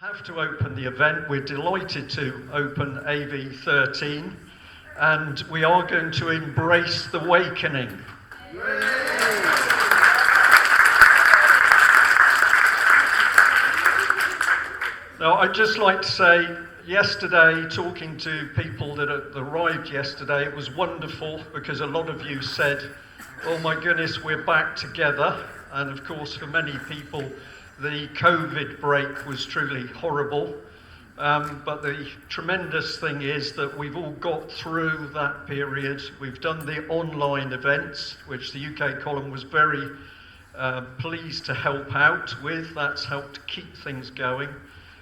Have to open the event. We're delighted to open AV13, and we are going to embrace the awakening. Now, I'd just like to say, yesterday, talking to people that arrived yesterday, it was wonderful because a lot of you said, oh my goodness, we're back together. And of course, for many people, the COVID break was truly horrible. But the tremendous thing is that we've all got through that period. We've done the online events, which the UK column was very pleased to help out with. That's helped keep things going.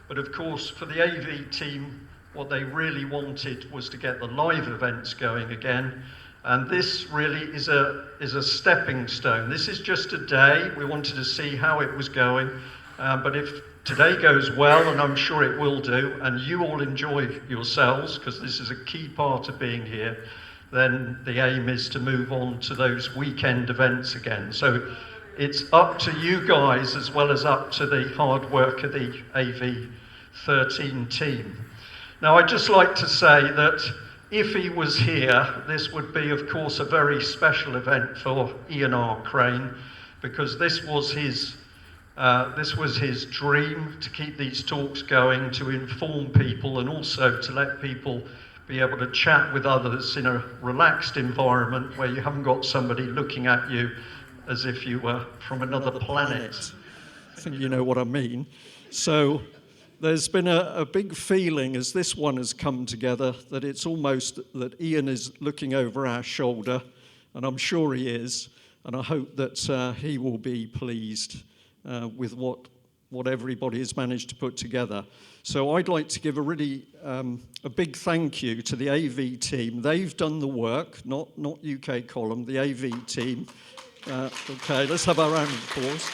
But of course, for the AV team, what they really wanted was to get the live events going again. And this really is a stepping stone. This is just a day. We wanted to see how it was going. But if today goes well, and I'm sure it will do, and you all enjoy yourselves, because this is a key part of being here, then the aim is to move on to those weekend events again. So it's up to you guys as well as up to the hard work of the AV13 team. Now, I'd just like to say that if he was here, this would be, of course, a very special event for Ian R. Crane, because this was his dream, to keep these talks going, to inform people, and also to let people be able to chat with others in a relaxed environment where you haven't got somebody looking at you as if you were from another planet. I think you know what I mean. So there's been a big feeling as this one has come together that it's almost that Ian is looking over our shoulder, and I'm sure he is, and I hope that he will be pleased with what everybody has managed to put together. So I'd like to give a really a big thank you to the AV team. They've done the work, not UK column, the AV team. Okay, let's have our round of applause.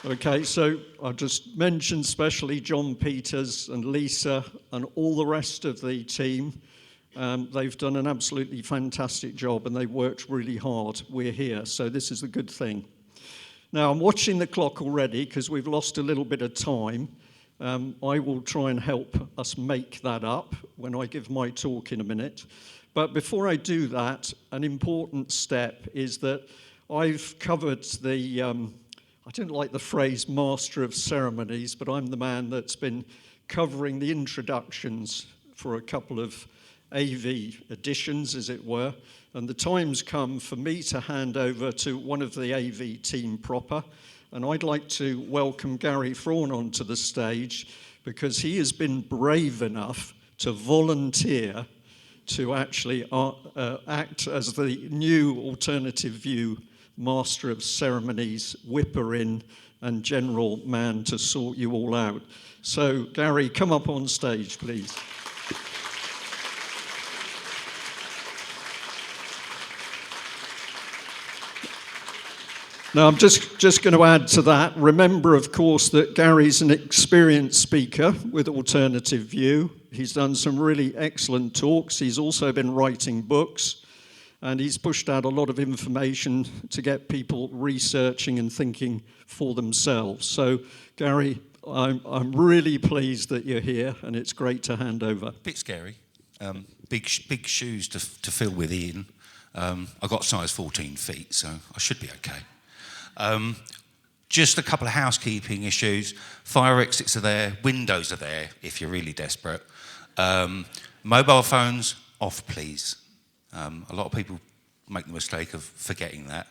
Okay, so I just mentioned especially John Peters and Lisa and all the rest of the team. They've done an absolutely fantastic job and they've worked really hard. We're here, so this is a good thing. Now, I'm watching the clock already because we've lost a little bit of time. I will try and help us make that up when I give my talk in a minute. But before I do that, an important step is that I've covered the, I don't like the phrase master of ceremonies, but I'm the man that's been covering the introductions for a couple of AV editions, as it were, and the time's come for me to hand over to one of the AV team proper, and I'd like to welcome Gary Fraun onto the stage because he has been brave enough to volunteer to actually act as the new Alternative View Master of Ceremonies, whipper-in and general man to sort you all out. So, Gary, come up on stage, please. Now, I'm just going to add to that. Remember, of course, that Gary's an experienced speaker with Alternative View. He's done some really excellent talks. He's also been writing books, and he's pushed out a lot of information to get people researching and thinking for themselves. So, Gary, I'm really pleased that you're here, and it's great to hand over. Bit scary. Big shoes to fill with Ian. I got size 14 feet, so I should be okay. Just a couple of housekeeping issues. Fire exits are there, windows are there if you're really desperate. Mobile phones off, please. A lot of people make the mistake of forgetting that.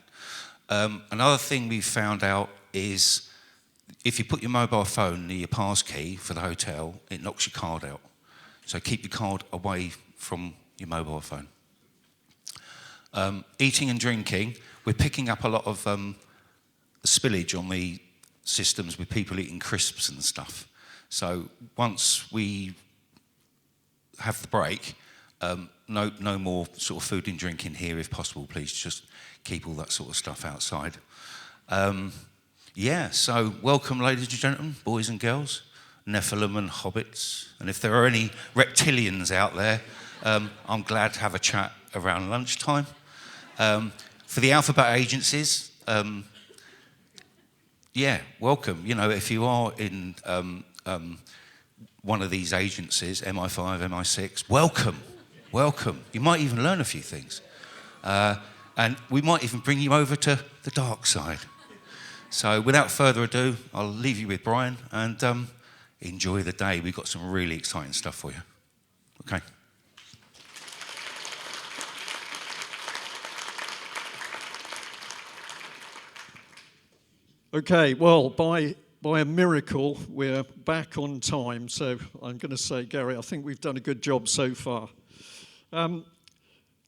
Another thing we found out is if you put your mobile phone near your pass key for the hotel, it knocks your card out. So keep your card away from your mobile phone. Eating and drinking, we're picking up a lot of spillage on the systems with people eating crisps and stuff. So once we have the break, no more sort of food and drink in here if possible, please. Just keep all that sort of stuff outside. Yeah, so welcome, ladies and gentlemen, boys and girls, Nephilim and hobbits. And if there are any reptilians out there, I'm glad to have a chat around lunchtime. For the alphabet agencies, yeah, welcome. You know, if you are in one of these agencies, MI5, MI6, welcome, welcome. You might even learn a few things. And we might even bring you over to the dark side. So without further ado, I'll leave you with Brian and enjoy the day. We've got some really exciting stuff for you. Okay. Okay, well, by a miracle, we're back on time. So I'm going to say, Gary, I think we've done a good job so far.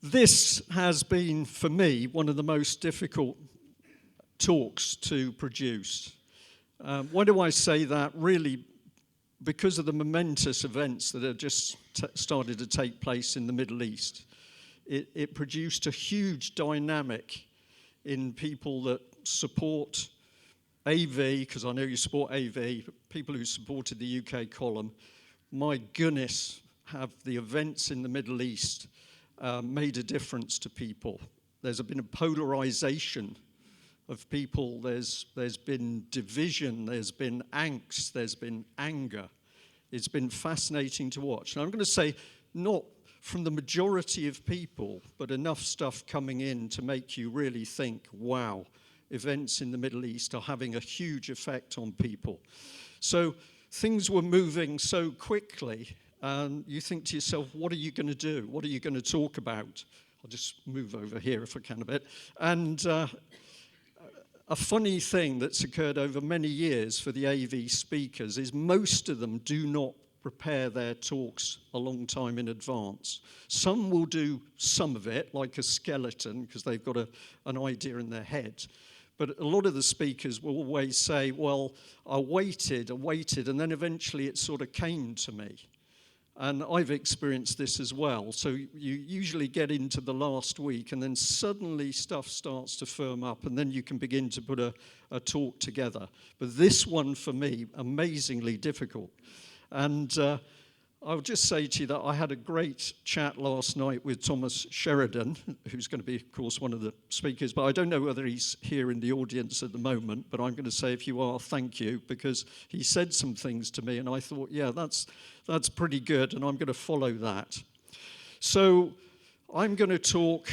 This has been, for me, one of the most difficult talks to produce. Why do I say that? Really, because of the momentous events that have just started to take place in the Middle East. It produced a huge dynamic in people that support AV, because I know you support AV, people who supported the UK column. My goodness, have the events in the Middle East made a difference to people. There's been a polarization of people. There's been division, there's been angst, there's been anger. It's been fascinating to watch. And I'm going to say, not from the majority of people, but enough stuff coming in to make you really think, wow, events in the Middle East are having a huge effect on people. So things were moving so quickly, and you think to yourself, what are you going to do? What are you going to talk about? I'll just move over here if I can a bit. And a funny thing that's occurred over many years for the AV speakers is most of them do not prepare their talks a long time in advance. Some will do some of it, like a skeleton, because they've got an idea in their head. But a lot of the speakers will always say, well, I waited, and then eventually it sort of came to me. And I've experienced this as well. So you usually get into the last week, and then suddenly stuff starts to firm up, and then you can begin to put a talk together. But this one, for me, amazingly difficult. And I'll just say to you that I had a great chat last night with Thomas Sheridan, who's going to be, of course, one of the speakers, but I don't know whether he's here in the audience at the moment, but I'm going to say, if you are, thank you, because he said some things to me, and I thought, yeah, that's pretty good, and I'm going to follow that. So I'm going to talk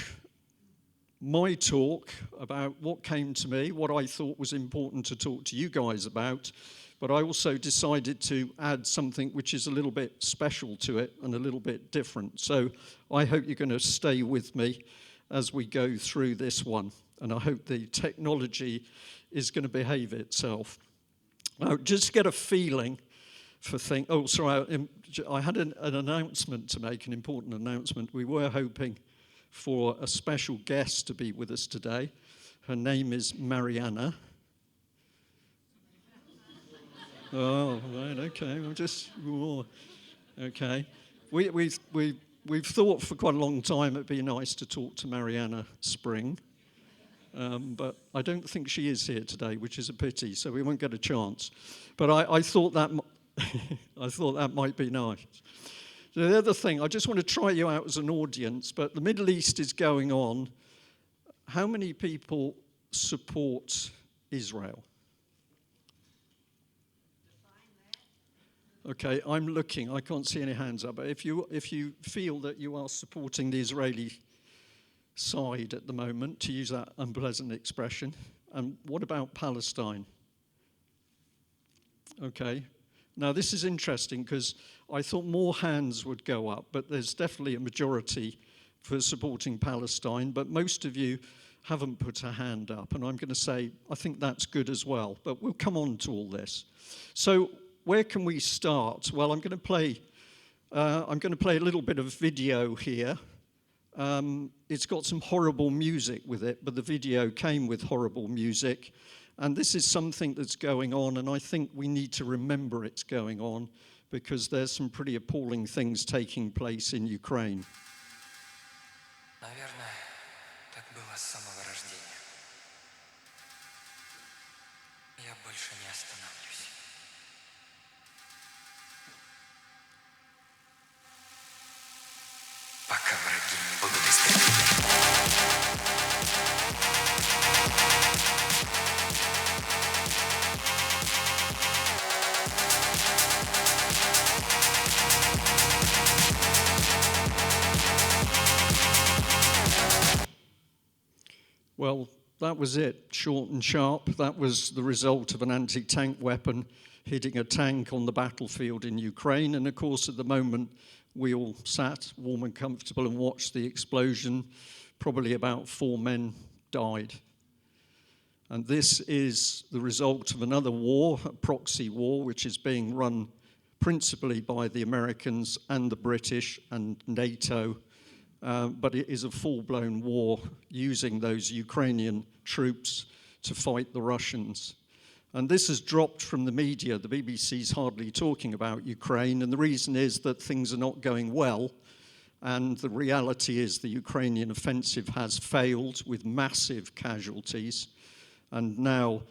my talk about what came to me, what I thought was important to talk to you guys about, but I also decided to add something which is a little bit special to it and a little bit different. So I hope you're going to stay with me as we go through this one, and I hope the technology is going to behave itself. Now, just get a feeling for things. Oh, sorry, I had an announcement to make, an important announcement. We were hoping for a special guest to be with us today. Her name is Mariana. Oh, right, okay. Okay. We've thought for quite a long time it'd be nice to talk to Mariana Spring, but I don't think she is here today, which is a pity. So we won't get a chance. But I thought that I thought that might be nice. So the other thing, I just want to try you out as an audience. But the Middle East is going on. How many people support Israel? Okay, I'm looking. I can't see any hands up. But if you feel that you are supporting the Israeli side at the moment, to use that unpleasant expression, and what about Palestine? Okay. Now, this is interesting because I thought more hands would go up, but there's definitely a majority for supporting Palestine, but most of you haven't put a hand up, and I'm going to say I think that's good as well, but we'll come on to all this. So where can we start? Well, I'm going to play a little bit of video here. It's got some horrible music with it, but the video came with horrible music. And this is something that's going on, and I think we need to remember it's going on because there's some pretty appalling things taking place in Ukraine. Наверное, так было с самого рождения. Я больше не остановлюсь. Пока враги не будут истреблены. Well, that was it, short and sharp. That was the result of an anti-tank weapon hitting a tank on the battlefield in Ukraine. And of course, at the moment, we all sat warm and comfortable and watched the explosion. Probably about 4 men died. And this is the result of another war, a proxy war, which is being run principally by the Americans and the British and NATO. But it is a full-blown war using those Ukrainian troops to fight the Russians. And this has dropped from the media. The BBC's hardly talking about Ukraine, and the reason is that things are not going well. And the reality is the Ukrainian offensive has failed with massive casualties. And now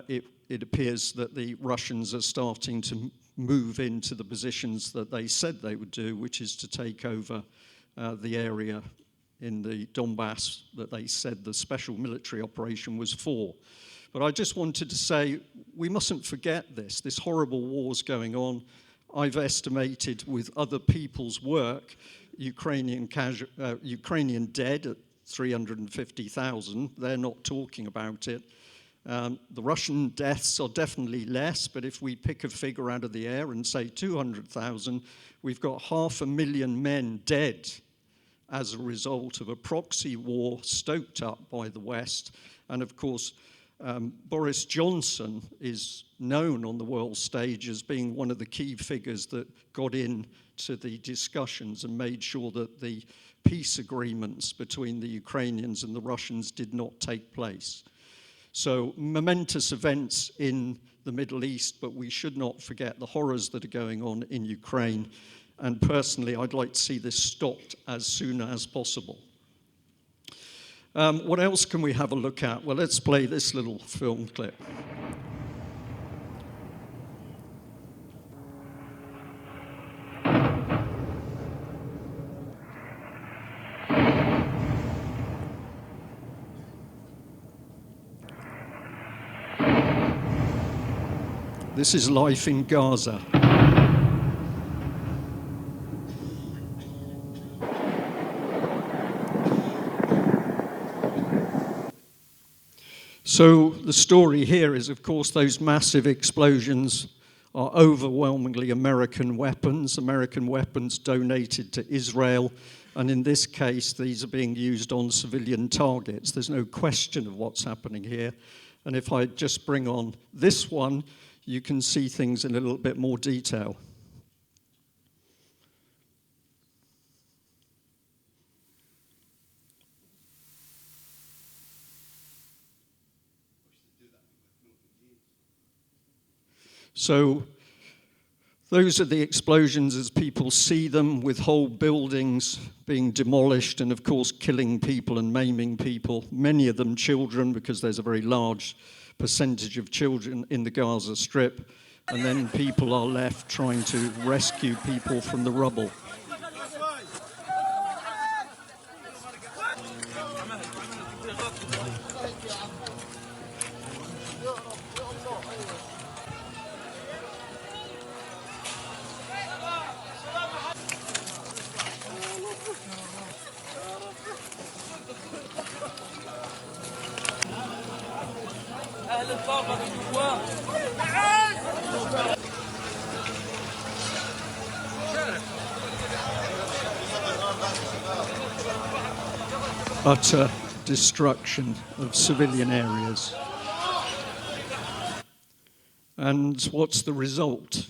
it appears that the Russians are starting to move into the positions that they said they would do, which is to take over the area in the Donbass that they said the special military operation was for. But I just wanted to say, we mustn't forget this horrible war's going on. I've estimated with other people's work, Ukrainian dead at 350,000. They're not talking about it. The Russian deaths are definitely less, but if we pick a figure out of the air and say 200,000, we've got 500,000 men dead as a result of a proxy war stoked up by the West. And of course, Boris Johnson is known on the world stage as being one of the key figures that got into the discussions and made sure that the peace agreements between the Ukrainians and the Russians did not take place. So momentous events in the Middle East, but we should not forget the horrors that are going on in Ukraine. And personally, I'd like to see this stopped as soon as possible. What else can we have a look at? Well, let's play this little film clip. This is life in Gaza. So the story here is, of course, those massive explosions are overwhelmingly American weapons donated to Israel. And in this case, these are being used on civilian targets. There's no question of what's happening here. And if I just bring on this one, you can see things in a little bit more detail. So those are the explosions as people see them, with whole buildings being demolished and, of course, killing people and maiming people, many of them children, because there's a very large percentage of children in the Gaza Strip, and then people are left trying to rescue people from the rubble. Utter destruction of civilian areas. And what's the result?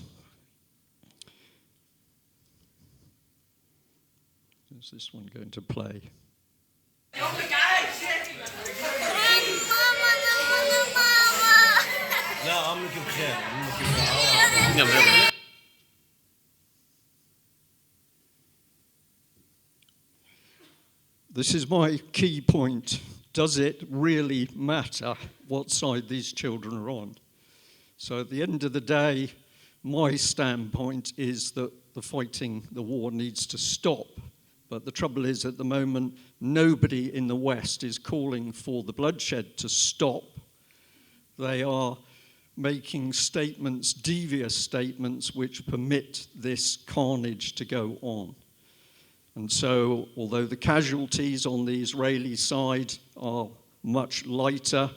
Is this one going to play? This is my key point. Does it really matter what side these children are on? So at the end of the day, my standpoint is that the fighting, the war needs to stop. But the trouble is, at the moment, nobody in the West is calling for the bloodshed to stop. They are making statements, devious statements, which permit this carnage to go on. And so, although the casualties on the Israeli side are much lighter.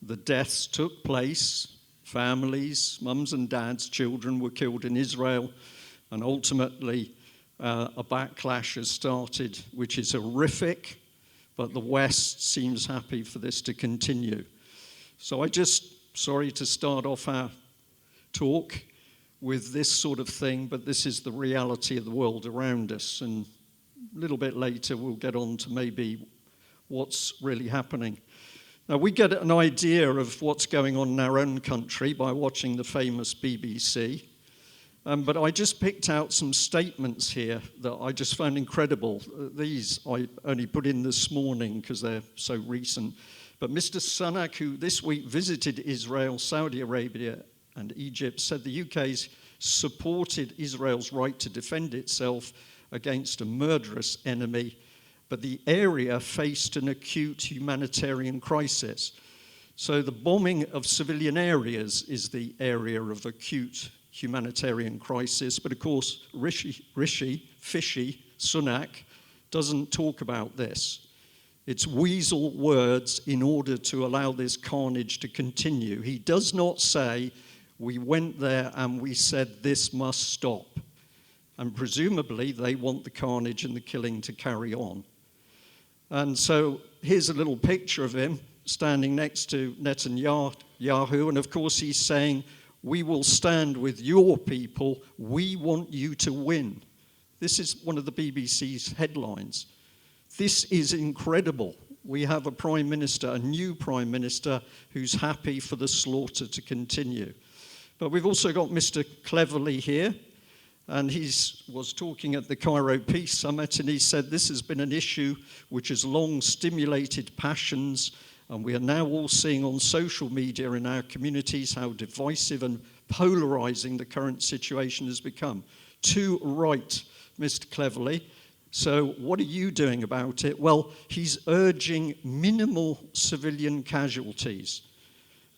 The deaths took place. Families, mums and dads, children were killed in Israel, and ultimately a backlash has started, which is horrific, but the West seems happy for this to continue. So sorry to start off our talk with this sort of thing, but this is the reality of the world around us, and a little bit later we'll get on to maybe what's really happening. Now, we get an idea of what's going on in our own country by watching the famous BBC, but I just picked out some statements here that I just found incredible. These I only put in this morning because they're so recent. But Mr. Sunak, who this week visited Israel, Saudi Arabia, and Egypt, said the UK's supported Israel's right to defend itself against a murderous enemy, but the area faced an acute humanitarian crisis. So the bombing of civilian areas is the area of acute humanitarian crisis, but of course Rishi Sunak doesn't talk about this. It's weasel words in order to allow this carnage to continue. He does not say, we went there and we said this must stop. And presumably they want the carnage and the killing to carry on. And so here's a little picture of him standing next to Netanyahu, and of course he's saying, we will stand with your people, we want you to win. This is one of the BBC's headlines. This is incredible. We have a prime minister, a new prime minister, who's happy for the slaughter to continue. But we've also got Mr. Cleverly here, and he was talking at the Cairo Peace Summit, and he said this has been an issue which has long stimulated passions, and we are now all seeing on social media in our communities how divisive and polarizing the current situation has become. Too right, Mr. Cleverly. So what are you doing about it? Well, he's urging minimal civilian casualties.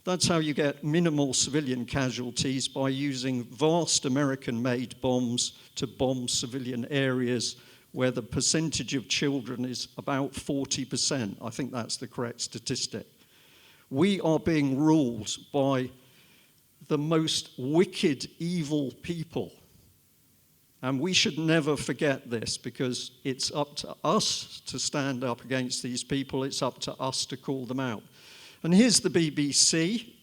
That's how you get minimal civilian casualties, by using vast American-made bombs to bomb civilian areas where the percentage of children is about 40%. I think that's the correct statistic. We are being ruled by the most wicked, evil people. And we should never forget this, because it's up to us to stand up against these people. It's up to us to call them out. And here's the BBC.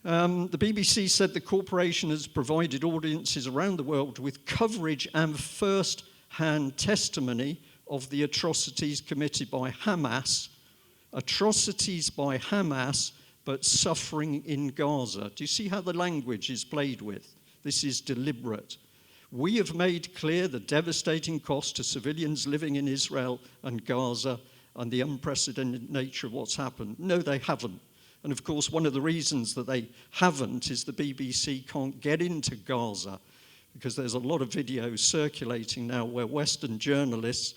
The BBC said the corporation has provided audiences around the world with coverage and first-hand testimony of the atrocities committed by Hamas. Atrocities by Hamas, but suffering in Gaza. Do you see how the language is played with? This is deliberate. We have made clear the devastating cost to civilians living in Israel and Gaza and the unprecedented nature of what's happened. No, they haven't. And of course, one of the reasons that they haven't is the BBC can't get into Gaza, because there's a lot of videos circulating now where Western journalists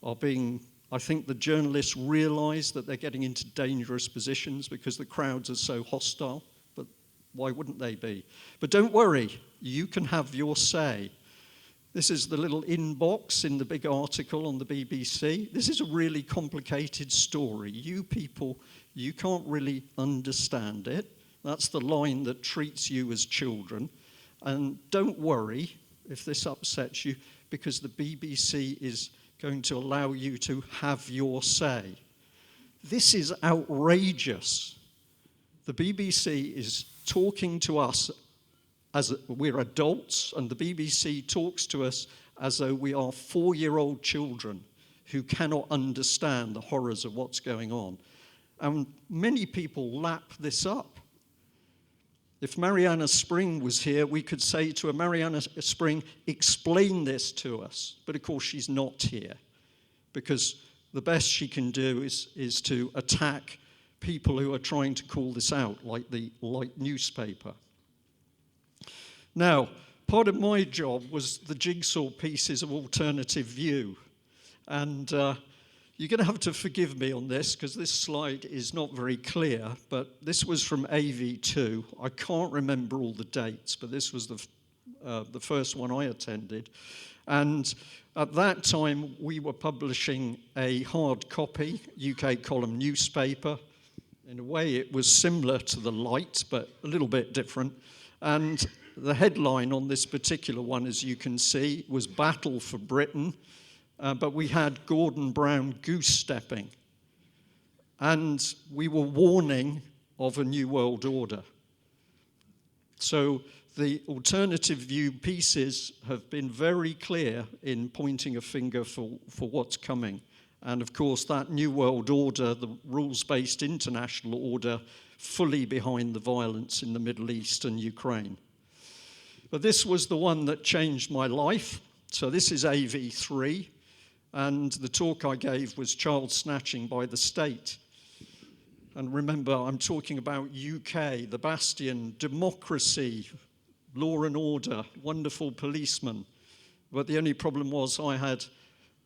are being, I think the journalists realize that they're getting into dangerous positions because the crowds are so hostile. But why wouldn't they be? But don't worry, you can have your say. This is the little inbox in the big article on the BBC. This is a really complicated story. You people, you can't really understand it. That's the line that treats you as children. And don't worry if this upsets you, because the BBC is going to allow you to have your say. This is outrageous. The BBC is talking to us as we're adults, and the BBC talks to us as though we are 4-year-old children who cannot understand the horrors of what's going on. And many people lap this up. If Mariana Spring was here, we could say to her, Mariana Spring, explain this to us. But of course, she's not here, because the best she can do is to attack people who are trying to call this out, like the Light newspaper. Now, part of my job was the jigsaw pieces of alternative view. And you're going to have to forgive me on this, because this slide is not very clear, but this was from AV2. I can't remember all the dates, but this was the first one I attended. And at that time, we were publishing a hard copy UK column newspaper, In a way, it was similar to the light, but a little bit different. And the headline on this particular one, as you can see, was Battle for Britain, but we had Gordon Brown goose-stepping. And we were warning of a new world order. So the alternative view pieces have been very clear in pointing a finger for what's coming. And of course, that new world order, the rules-based international order, fully behind the violence in the Middle East and Ukraine. But this was the one that changed my life. So this is AV3, and the talk I gave was child snatching by the state. And remember, I'm talking about UK, the bastion, democracy, law and order, wonderful policemen. But the only problem was I had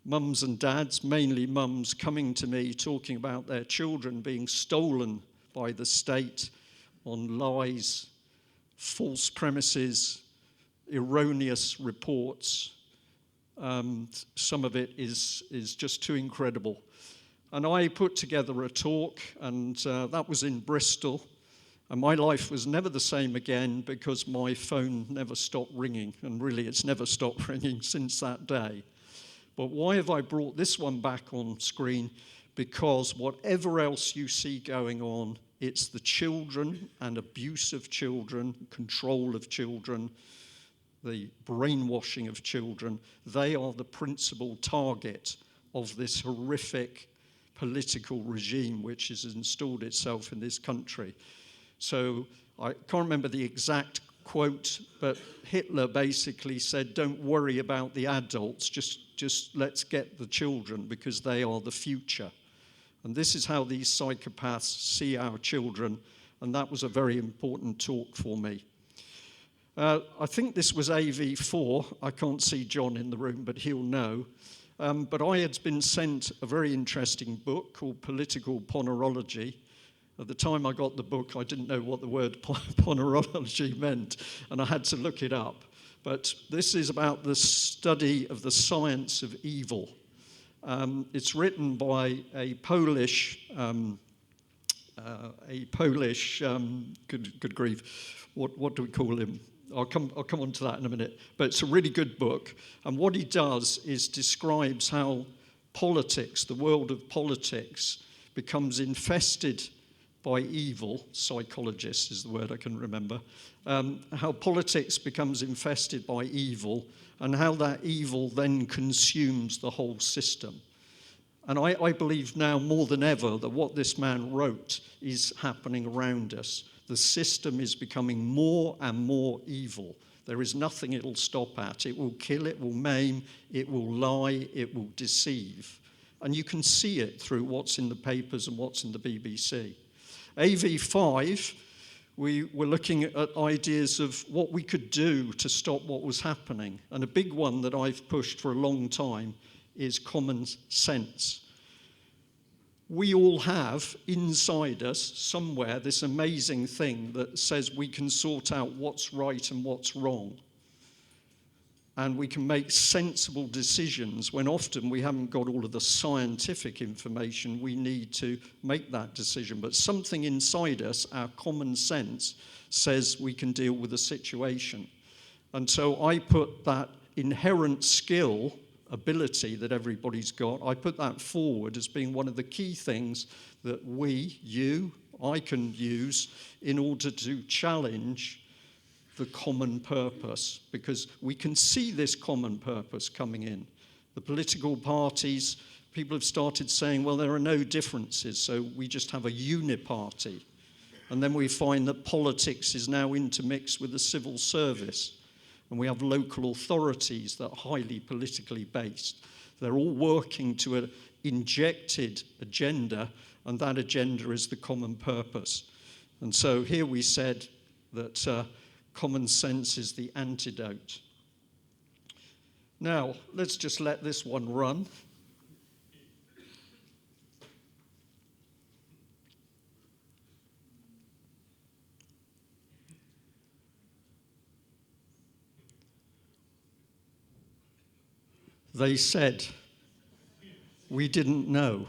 mums and dads, mainly mums, coming to me talking about their children being stolen by the state on lies, false premises, erroneous reports. Some of it is just too incredible. And I put together a talk, and that was in Bristol. And my life was never the same again because my phone never stopped ringing. And really, it's never stopped ringing since that day. But why have I brought this one back on screen? Because whatever else you see going on, it's the children and abuse of children, control of children, the brainwashing of children. They are the principal target of this horrific political regime which has installed itself in this country. So I can't remember the exact quote, but Hitler basically said, don't worry about the adults, just let's get the children because they are the future. And this is how these psychopaths see our children, and that was a very important talk for me. I think this was AV4. I can't see John in the room, but he'll know. But I had been sent a very interesting book called Political Ponerology. At the time I got the book, I didn't know what the word ponerology meant, and I had to look it up. But this is about the study of the science of evil. It's written by a Polish, good grief, what do we call him? I'll come on to that in a minute. But it's a really good book. And what he does is describes how politics, the world of politics, becomes infested by evil. Psychologist is the word I can remember. How politics becomes infested by evil, and how that evil then consumes the whole system. And I believe now more than ever that what this man wrote is happening around us. The system is becoming more and more evil. There is nothing it'll stop at. It will kill, it will maim, it will lie, it will deceive. And you can see it through what's in the papers and what's in the BBC. AV5, we were looking at ideas of what we could do to stop what was happening. And a big one that I've pushed for a long time is common sense. We all have inside us somewhere this amazing thing that says we can sort out what's right and what's wrong. And we can make sensible decisions when often we haven't got all of the scientific information we need to make that decision. But something inside us, our common sense, says we can deal with a situation. And so I put that inherent skill, ability that everybody's got, I put that forward as being one of the key things that I can use in order to challenge the common purpose, because we can see this common purpose coming in. The political parties, people have started saying, well, there are no differences, so we just have a uniparty. And then we find that politics is now intermixed with the civil service. And we have local authorities that are highly politically based. They're all working to an injected agenda, and that agenda is the common purpose. And so here we said that common sense is the antidote. Now, let's just let this one run. They said, we didn't know.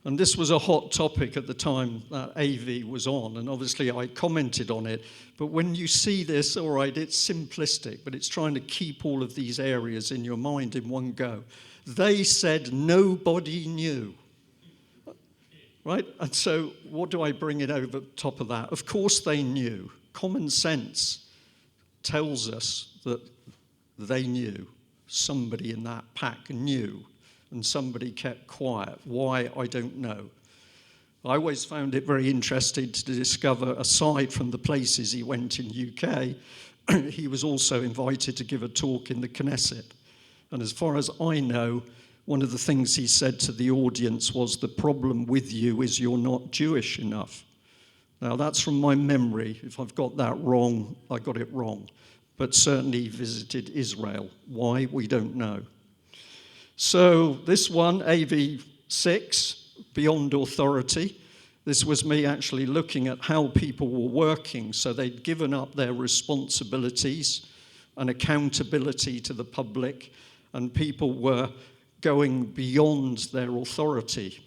And this was a hot topic at the time that AV was on, and obviously I commented on it. But when you see this, all right, it's simplistic, but it's trying to keep all of these areas in your mind in one go. They said nobody knew. Right? And so what do I bring it over top of that? Of course they knew. Common sense tells us that they knew. Somebody in that pack knew, and somebody kept quiet. Why, I don't know. I always found it very interesting to discover, aside from the places he went in UK, he was also invited to give a talk in the Knesset. And as far as I know, one of the things he said to the audience was, the problem with you is you're not Jewish enough. Now, that's from my memory. If I've got that wrong, I got it wrong. But certainly he visited Israel. Why? We don't know. So this one, AV6, Beyond Authority, this was me actually looking at how people were working. So they'd given up their responsibilities and accountability to the public, and people were going beyond their authority.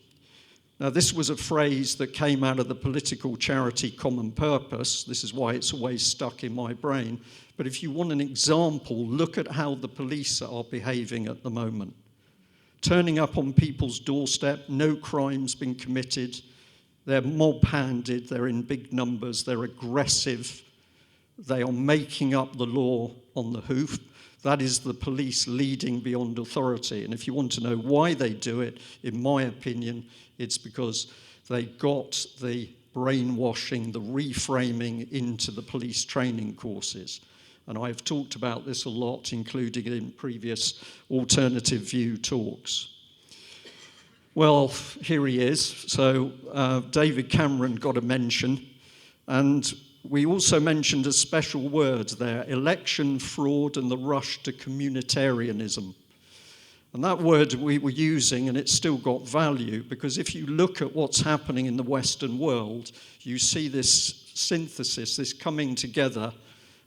Now, this was a phrase that came out of the political charity Common Purpose. This is why it's always stuck in my brain. But if you want an example, look at how the police are behaving at the moment. Turning up on people's doorstep, no crime's been committed. They're mob-handed, they're in big numbers, they're aggressive. They are making up the law on the hoof. That is the police leading beyond authority. And if you want to know why they do it, in my opinion, it's because they got the brainwashing, the reframing into the police training courses. And I've talked about this a lot, including in previous alternative view talks. Well, here he is. So David Cameron got a mention. And we also mentioned a special word there, election fraud and the rush to communitarianism. And that word we were using, and it's still got value, because if you look at what's happening in the Western world, you see this synthesis, this coming together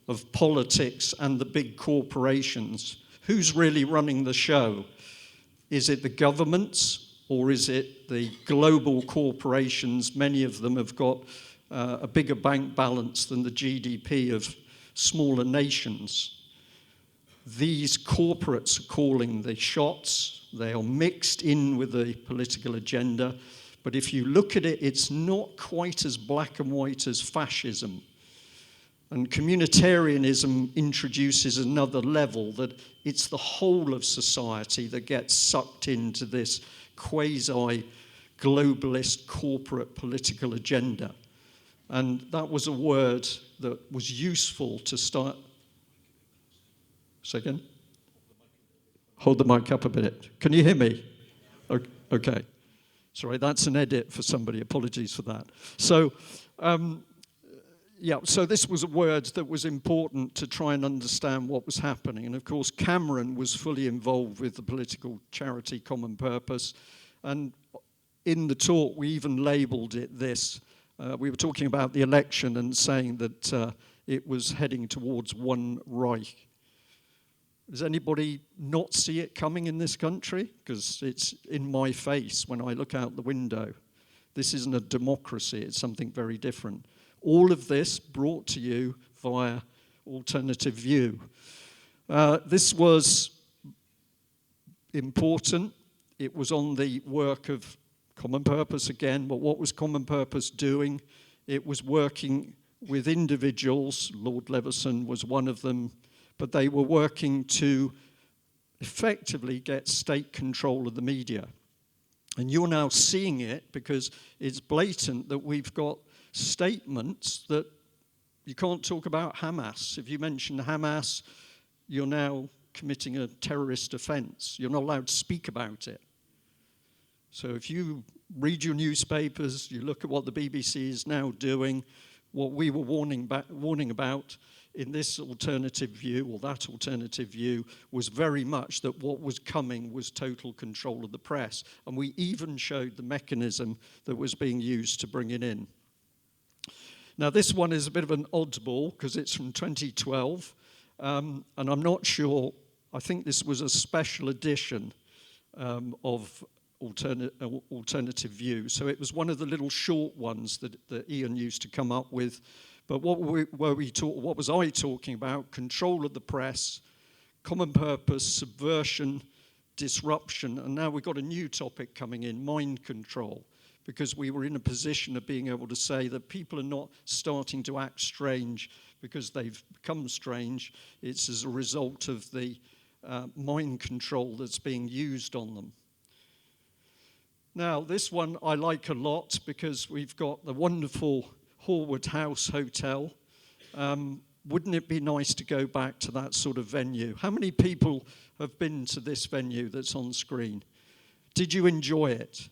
of politics and the big corporations. Who's really running the show? Is it the governments, or is it the global corporations? Many of them have got a bigger bank balance than the GDP of smaller nations. These corporates are calling the shots. They are mixed in with the political agenda. But if you look at it, it's not quite as black and white as fascism. And communitarianism introduces another level, that it's the whole of society that gets sucked into this quasi-globalist corporate political agenda. And that was a word that was useful to start. Second? Hold the mic up a bit. Can you hear me? Okay. Sorry, that's an edit for somebody. Apologies for that. So, so this was a word that was important to try and understand what was happening. And of course, Cameron was fully involved with the political charity Common Purpose. And in the talk, we even labeled it this. We were talking about the election and saying that it was heading towards one Reich. Does anybody not see it coming in this country? Because it's in my face when I look out the window. This isn't a democracy, it's something very different. All of this brought to you via Alternative View. This was important. It was on the work of Common Purpose again, but what was Common Purpose doing? It was working with individuals. Lord Leveson was one of them, but they were working to effectively get state control of the media. And you're now seeing it because it's blatant that we've got statements that you can't talk about Hamas. If you mention Hamas, you're now committing a terrorist offense. You're not allowed to speak about it. So if you read your newspapers, you look at what the BBC is now doing, what we were warning about in this alternative view, or that alternative view, was very much that what was coming was total control of the press. And we even showed the mechanism that was being used to bring it in. Now, this one is a bit of an oddball because it's from 2012, and I'm not sure, I think this was a special edition of alternative view. So it was one of the little short ones that Ian used to come up with. But what was I talking about? Control of the press, common purpose, subversion, disruption, and now we've got a new topic coming in, mind control, because we were in a position of being able to say that people are not starting to act strange because they've become strange. It's as a result of the mind control that's being used on them. Now, this one I like a lot because we've got the wonderful Horwood House Hotel. Wouldn't it be nice to go back to that sort of venue? How many people have been to this venue that's on screen? Did you enjoy it?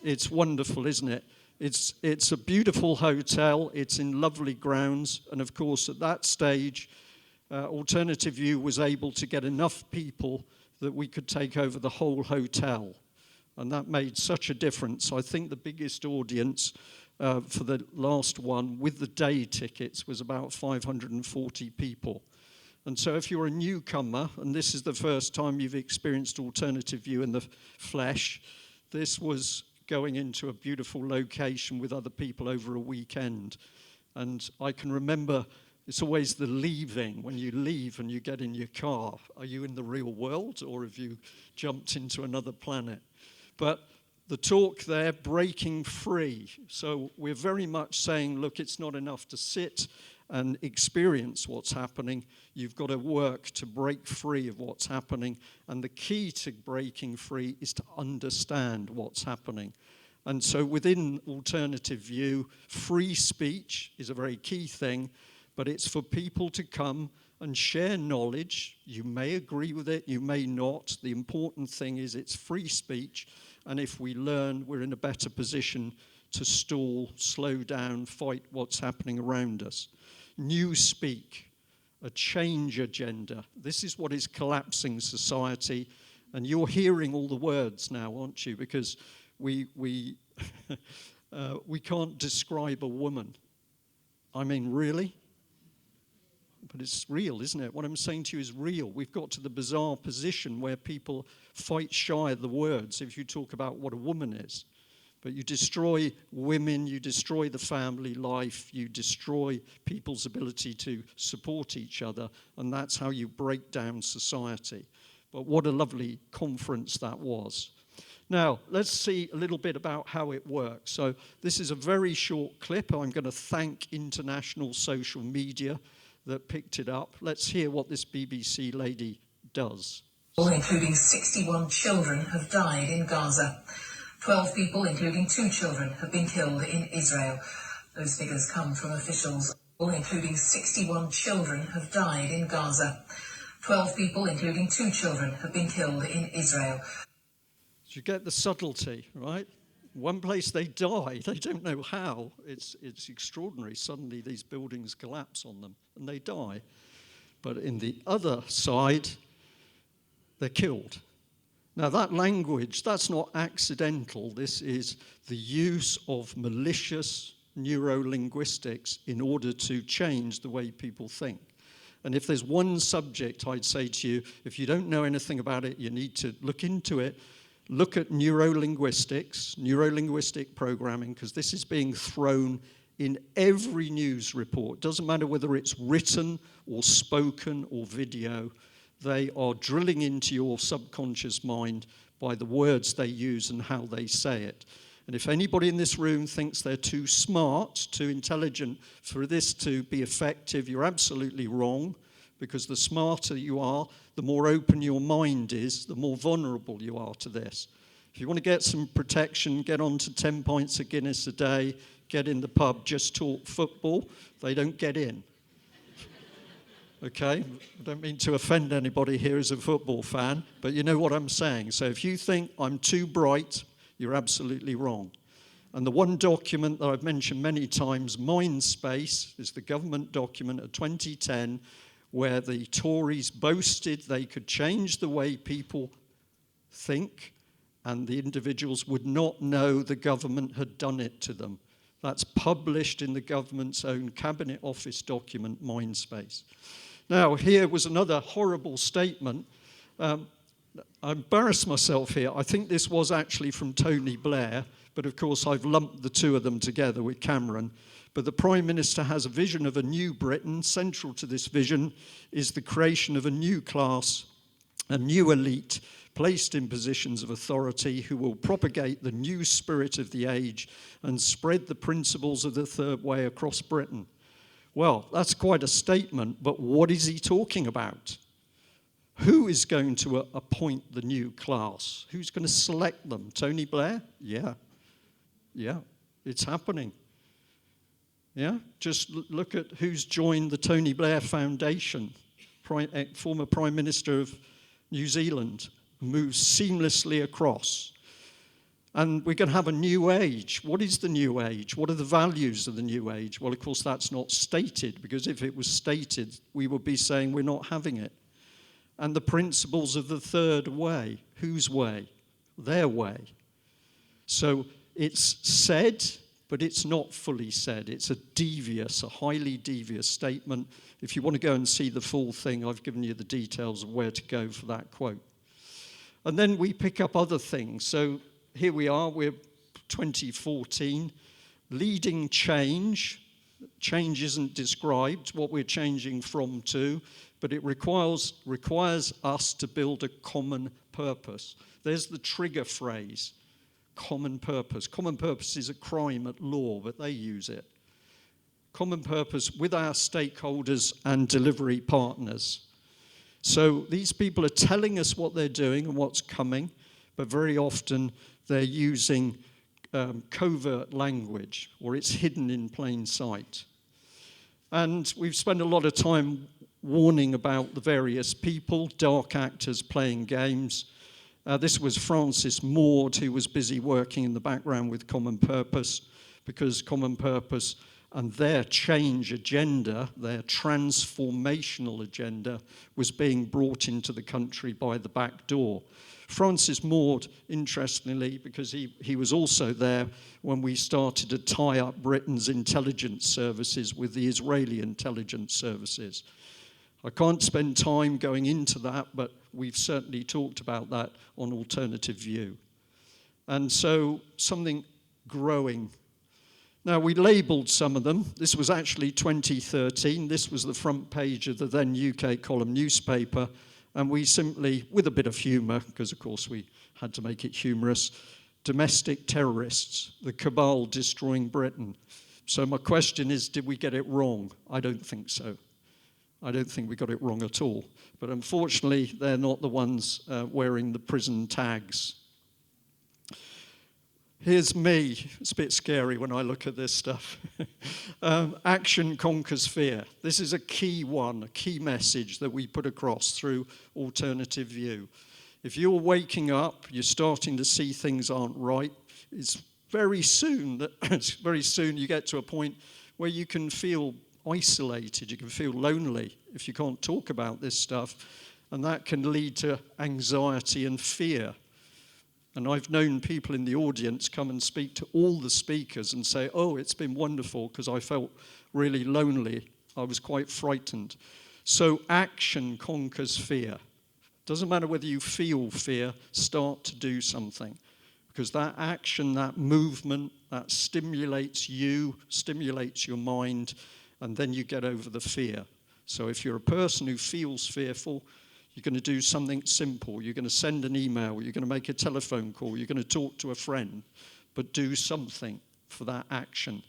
It's wonderful, isn't it? It's a beautiful hotel. It's in lovely grounds. And of course, at that stage, Alternative View was able to get enough people that we could take over the whole hotel. And that made such a difference. I think the biggest audience for the last one with the day tickets was about 540 people. And so if you're a newcomer, and this is the first time you've experienced Alternative View in the flesh, this was going into a beautiful location with other people over a weekend. And I can remember it's always the leaving. When you leave and you get in your car, are you in the real world or have you jumped into another planet? But the talk there, breaking free. So we're very much saying, look, it's not enough to sit and experience what's happening. You've got to work to break free of what's happening. And the key to breaking free is to understand what's happening. And so within Alternative View, free speech is a very key thing, but it's for people to come and share knowledge. You may agree with it, you may not. The important thing is it's free speech. And if we learn, we're in a better position to stall, slow down, fight what's happening around us. Newspeak, a change agenda. This is what is collapsing society. And you're hearing all the words now, aren't you? Because we can't describe a woman. I mean, really? But it's real, isn't it? What I'm saying to you is real. We've got to the bizarre position where people fight shy of the words if you talk about what a woman is. But you destroy women, you destroy the family life, you destroy people's ability to support each other, and that's how you break down society. But what a lovely conference that was. Now, let's see a little bit about how it works. So this is a very short clip. I'm going to thank international social media that picked it up. Let's hear what this BBC lady does. Including 61 children have died in Gaza. 12 people, including 2 children, have been killed in Israel. Those figures come from officials. Including 61 children have died in Gaza. 12 people, including 2 children, have been killed in Israel. You get the subtlety, right? One place they die, they don't know how. It's extraordinary. Suddenly these buildings collapse on them and they die. But in the other side, they're killed. Now that language, that's not accidental. This is the use of malicious neurolinguistics in order to change the way people think. And if there's one subject I'd say to you, if you don't know anything about it, you need to look into it. Look at neurolinguistics, neurolinguistic programming, because this is being thrown in every news report. Doesn't matter whether it's written or spoken or video. They are drilling into your subconscious mind by the words they use and how they say it. And if anybody in this room thinks they're too smart, too intelligent for this to be effective, you're absolutely wrong. Because the smarter you are, the more open your mind is, the more vulnerable you are to this. If you want to get some protection, get on to 10 pints of Guinness a day, get in the pub, just talk football, they don't get in. Okay? I don't mean to offend anybody here as a football fan, but you know what I'm saying. So if you think I'm too bright, you're absolutely wrong. And the one document that I've mentioned many times, Mindspace, is the government document of 2010, where the Tories boasted they could change the way people think and the individuals would not know the government had done it to them. That's published in the government's own Cabinet Office document, Mindspace. Now, here was another horrible statement. I embarrass myself here. I think this was actually from Tony Blair, but of course I've lumped the two of them together with Cameron. But the Prime Minister has a vision of a new Britain. Central to this vision is the creation of a new class, a new elite, placed in positions of authority who will propagate the new spirit of the age and spread the principles of the third way across Britain. Well, that's quite a statement, but what is he talking about? Who is going to appoint the new class? Who's going to select them? Tony Blair? Yeah, it's happening. Yeah, just look at who's joined the Tony Blair Foundation. Former Prime Minister of New Zealand moves seamlessly across. And we're going to have a new age. What is the new age? What are the values of the new age? Well, of course, that's not stated, because if it was stated, we would be saying we're not having it. And the principles of the third way. Whose way? Their way. So it's said, but it's not fully said. It's a highly devious statement. If you want to go and see the full thing, I've given you the details of where to go for that quote. And then we pick up other things. So here we are, we're 2014, leading change. Change isn't described, what we're changing from to, but it requires us to build a common purpose. There's the trigger phrase, common purpose. Common purpose is a crime at law, but they use it. Common purpose with our stakeholders and delivery partners. So these people are telling us what they're doing and what's coming, but very often they're using covert language, or it's hidden in plain sight. And we've spent a lot of time warning about the various people, dark actors playing games. This was Francis Maud, who was busy working in the background with Common Purpose, because Common Purpose and their change agenda, their transformational agenda, was being brought into the country by the back door. Francis Maud, interestingly, because he was also there when we started to tie up Britain's intelligence services with the Israeli intelligence services. I can't spend time going into that, but we've certainly talked about that on Alternative View. And so something growing. Now, we labelled some of them. This was actually 2013. This was the front page of the then UK column newspaper. And we simply, with a bit of humour, because of course we had to make it humorous, domestic terrorists, the cabal destroying Britain. So my question is, did we get it wrong? I don't think so. I don't think we got it wrong at all. But unfortunately, they're not the ones wearing the prison tags. Here's me. It's a bit scary when I look at this stuff. Action conquers fear. This is a key one, a key message that we put across through Alternative View. If you're waking up, you're starting to see things aren't right, it's very soon you get to a point where you can feel isolated, you can feel lonely if you can't talk about this stuff, and that can lead to anxiety and fear. And I've known people in the audience come and speak to all the speakers and say, oh, it's been wonderful because I felt really lonely. I was quite frightened. So action conquers fear. Doesn't matter whether you feel fear, start to do something. Because that action, that movement, that stimulates you, stimulates your mind, and then you get over the fear. So if you're a person who feels fearful, you're going to do something simple. You're going to send an email. You're going to make a telephone call. You're going to talk to a friend. But do something for that action.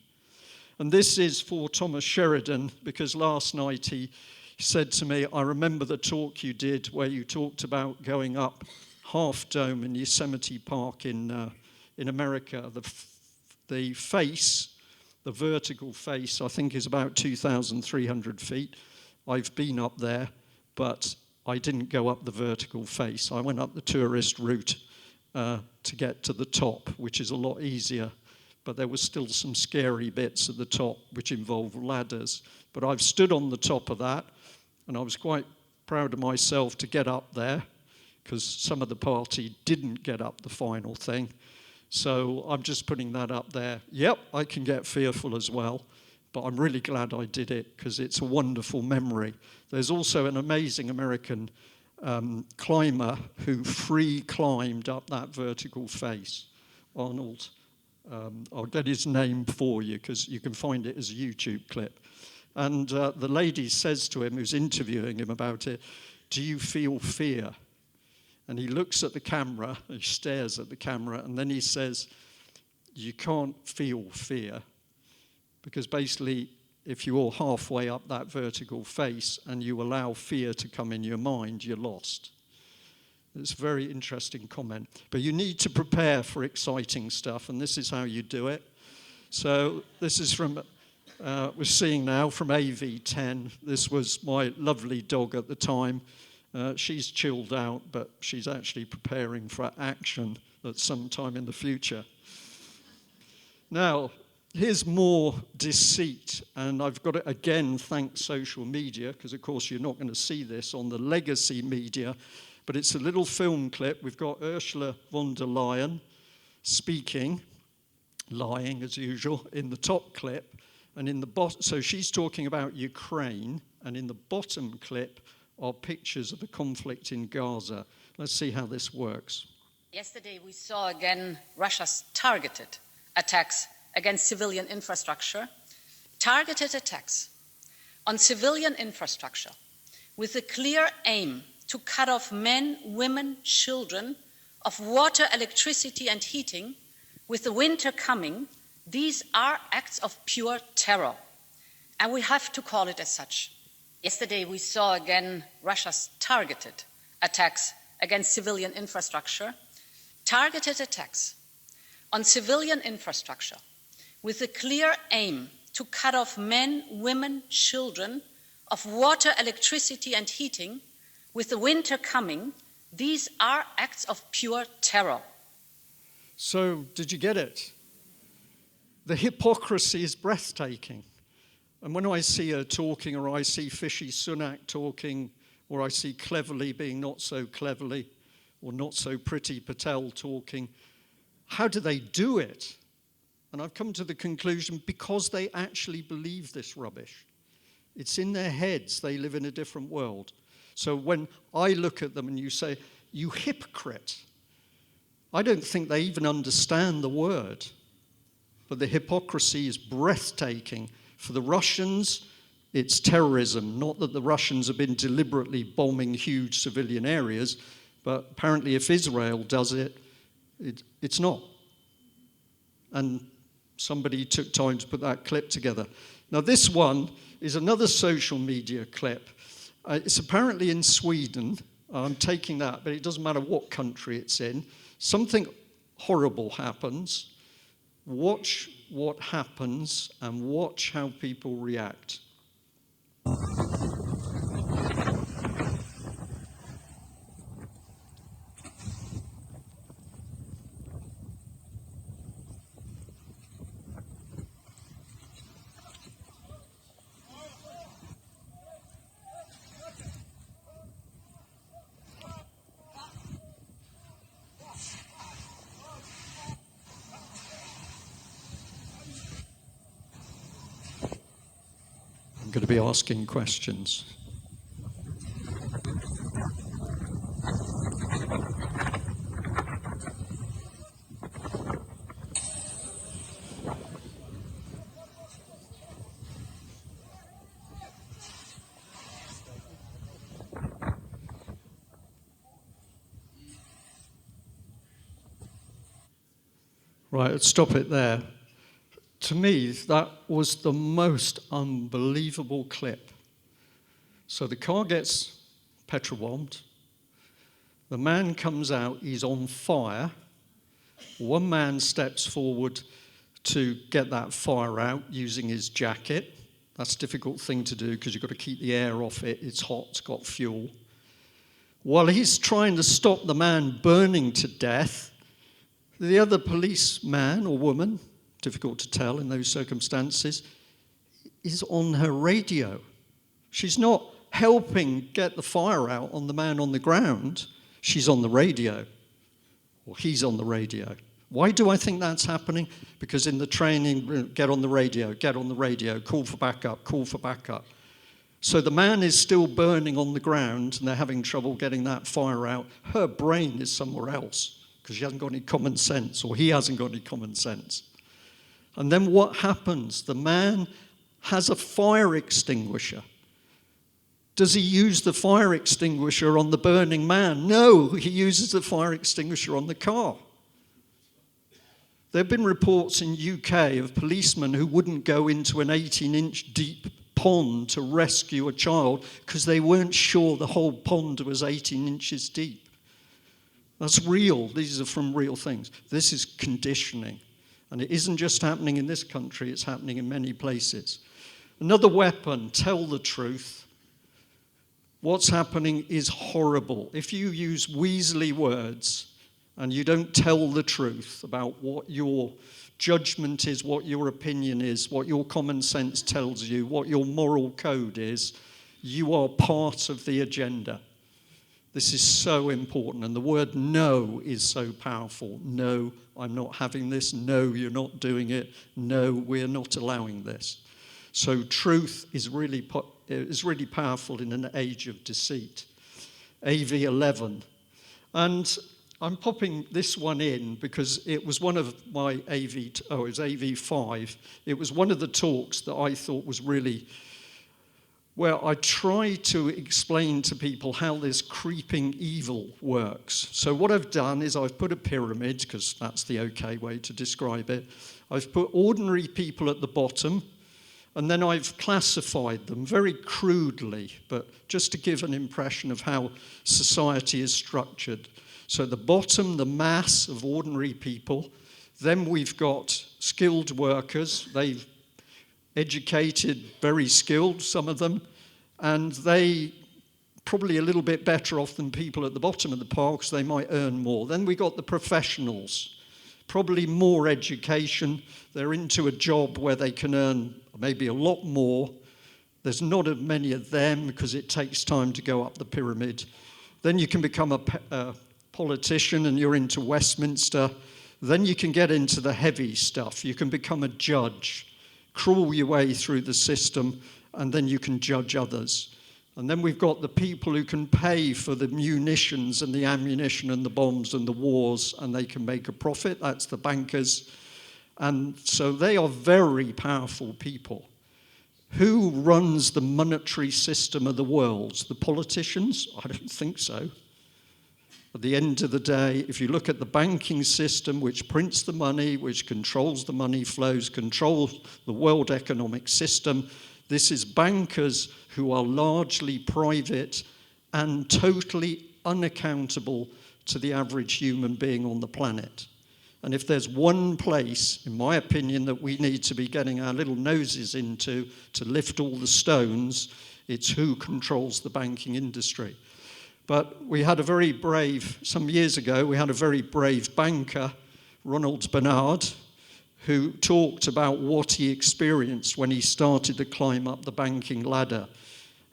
And this is for Thomas Sheridan, because last night he said to me, I remember the talk you did where you talked about going up Half Dome in Yosemite Park in America. The face, the vertical face, I think is about 2,300 feet. I've been up there, but I didn't go up the vertical face. I went up the tourist route to get to the top, which is a lot easier. But there was still some scary bits at the top, which involved ladders. But I've stood on the top of that, and I was quite proud of myself to get up there, because some of the party didn't get up the final thing. So I'm just putting that up there. Yep, I can get fearful as well. But I'm really glad I did it because it's a wonderful memory. There's also an amazing American climber who free climbed up that vertical face. Arnold, I'll get his name for you because you can find it as a YouTube clip. And the lady says to him, who's interviewing him about it, "Do you feel fear?" And he looks at the camera, he stares at the camera, and then he says, "You can't feel fear." Because basically, if you're halfway up that vertical face and you allow fear to come in your mind, you're lost. It's a very interesting comment. But you need to prepare for exciting stuff, and this is how you do it. So this is from, we're seeing now from AV10. This was my lovely dog at the time. She's chilled out, but she's actually preparing for action at some time in the future. Now, here's more deceit, and I've got to again thank social media, because of course you're not going to see this on the legacy media, but it's a little film clip. We've got Ursula von der Leyen speaking, lying as usual, in the top clip, and in the bottom, so she's talking about Ukraine, and in the bottom clip are pictures of the conflict in Gaza. Let's see how this works. Yesterday we saw again Russia's targeted attacks against civilian infrastructure, targeted attacks on civilian infrastructure with a clear aim to cut off men, women, children of water, electricity and heating. With the winter coming, these are acts of pure terror, and we have to call it as such. Yesterday we saw again Russia's targeted attacks against civilian infrastructure, targeted attacks on civilian infrastructure with a clear aim to cut off men, women, children of water, electricity and heating. With the winter coming, these are acts of pure terror. So, did you get it? The hypocrisy is breathtaking. And when I see her talking, or I see Fishy Sunak talking, or I see Cleverly being not so cleverly, or not so pretty Patel talking, how do they do it? And I've come to the conclusion, because they actually believe this rubbish. It's in their heads, they live in a different world. So when I look at them and you say, "You hypocrite," I don't think they even understand the word. But the hypocrisy is breathtaking. For the Russians, it's terrorism. Not that the Russians have been deliberately bombing huge civilian areas, but apparently if Israel does it, it's not. And somebody took time to put that clip together. Now this one is another social media clip. It's apparently in Sweden. I'm taking that, but it doesn't matter what country it's in. Something horrible happens. Watch what happens and watch how people react. I'm going to be asking questions. Right, let's stop it there. To me, that was the most unbelievable clip. So the car gets petrol bombed. The man comes out, he's on fire. One man steps forward to get that fire out using his jacket. That's a difficult thing to do because you've got to keep the air off it. It's hot, it's got fuel. While he's trying to stop the man burning to death, the other policeman or woman, difficult to tell in those circumstances, is on her radio. She's not helping get the fire out on the man on the ground. She's on the radio, or he's on the radio. Why do I think that's happening? Because in the training, get on the radio, call for backup, call for backup. So the man is still burning on the ground and they're having trouble getting that fire out. Her brain is somewhere else because she hasn't got any common sense, or he hasn't got any common sense. And then what happens? The man has a fire extinguisher. Does he use the fire extinguisher on the burning man? No, he uses the fire extinguisher on the car. There have been reports in UK of policemen who wouldn't go into an 18-inch deep pond to rescue a child because they weren't sure the whole pond was 18 inches deep. That's real. These are from real things. This is conditioning. And it isn't just happening in this country, it's happening in many places. Another weapon, tell the truth. What's happening is horrible. If you use weaselly words and you don't tell the truth about what your judgment is, what your opinion is, what your common sense tells you, what your moral code is, you are part of the agenda. This is so important, and the word no is so powerful. No, I'm not having this. No, you're not doing it. No, we're not allowing this. So truth is really powerful in an age of deceit. AV11. And I'm popping this one in because it was one of my it was AV5. It was one of the talks that I thought was really, where I try to explain to people how this creeping evil works. So what I've done is I've put a pyramid, because that's the okay way to describe it. I've put ordinary people at the bottom, and then I've classified them very crudely, but just to give an impression of how society is structured. So the bottom, the mass of ordinary people. Then we've got skilled workers. They've educated, very skilled, some of them, and they probably a little bit better off than people at the bottom of the pile because they might earn more. Then we got the professionals, probably more education. They're into a job where they can earn maybe a lot more. There's not as many of them because it takes time to go up the pyramid. Then you can become a politician and you're into Westminster. Then you can get into the heavy stuff. You can become a judge, crawl your way through the system, and then you can judge others. And then we've got the people who can pay for the munitions and the ammunition and the bombs and the wars, and they can make a profit. That's the bankers. And so they are very powerful people. Who runs the monetary system of the world? The politicians? I don't think so. At the end of the day, if you look at the banking system, which prints the money, which controls the money flows, controls the world economic system, this is bankers who are largely private and totally unaccountable to the average human being on the planet. And if there's one place, in my opinion, that we need to be getting our little noses into to lift all the stones, it's who controls the banking industry. But we had a very brave, some years ago, we had a very brave banker, Ronald Bernard, who talked about what he experienced when he started to climb up the banking ladder.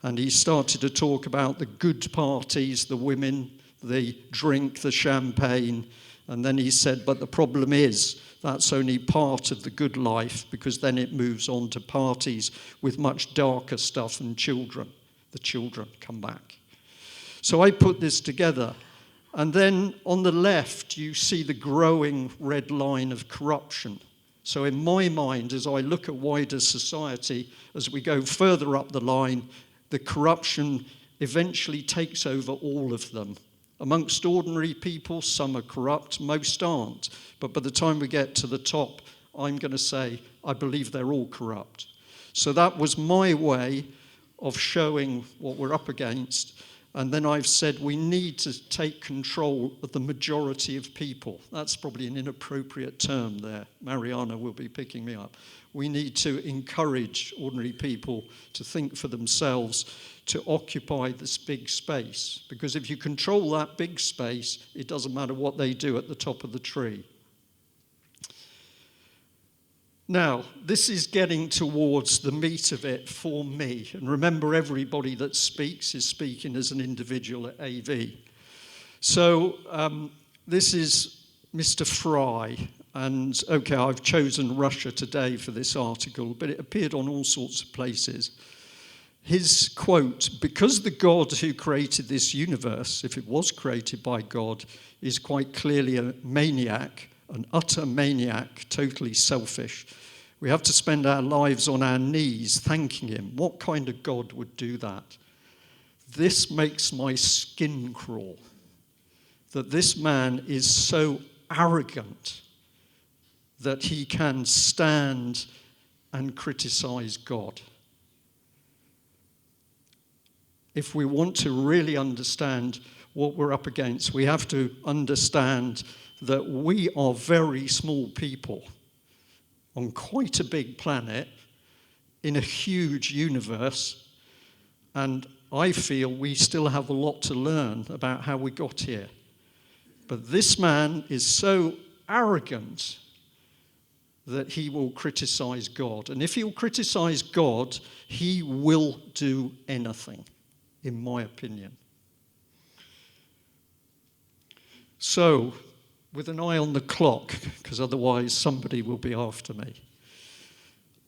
And he started to talk about the good parties, the women, the drink, the champagne. And then he said, but the problem is that's only part of the good life, because then it moves on to parties with much darker stuff and children. The children come back. So I put this together. And then on the left, you see the growing red line of corruption. So in my mind, as I look at wider society, as we go further up the line, the corruption eventually takes over all of them. Amongst ordinary people, some are corrupt, most aren't. But by the time we get to the top, I'm going to say, I believe they're all corrupt. So that was my way of showing what we're up against. And then I've said we need to take control of the majority of people. That's probably an inappropriate term there. Mariana will be picking me up. We need to encourage ordinary people to think for themselves, to occupy this big space. Because if you control that big space, it doesn't matter what they do at the top of the tree. Now, this is getting towards the meat of it for me. And remember, everybody that speaks is speaking as an individual at AV. So this is Mr. Fry. And, okay, I've chosen Russia Today for this article, but it appeared on all sorts of places. his quote, because the God who created this universe, if it was created by God, is quite clearly a maniac, an utter maniac, totally selfish. We have to spend our lives on our knees thanking him. What kind of God would do that? This makes my skin crawl, that this man is so arrogant that he can stand and criticize God. If we want to really understand what we're up against, we have to understand that we are very small people on quite a big planet in a huge universe, and I feel we still have a lot to learn about how we got here. But this man is so arrogant that he will criticize God. And if he'll criticize God, he will do anything, in my opinion. So, with an eye on the clock, because otherwise somebody will be after me,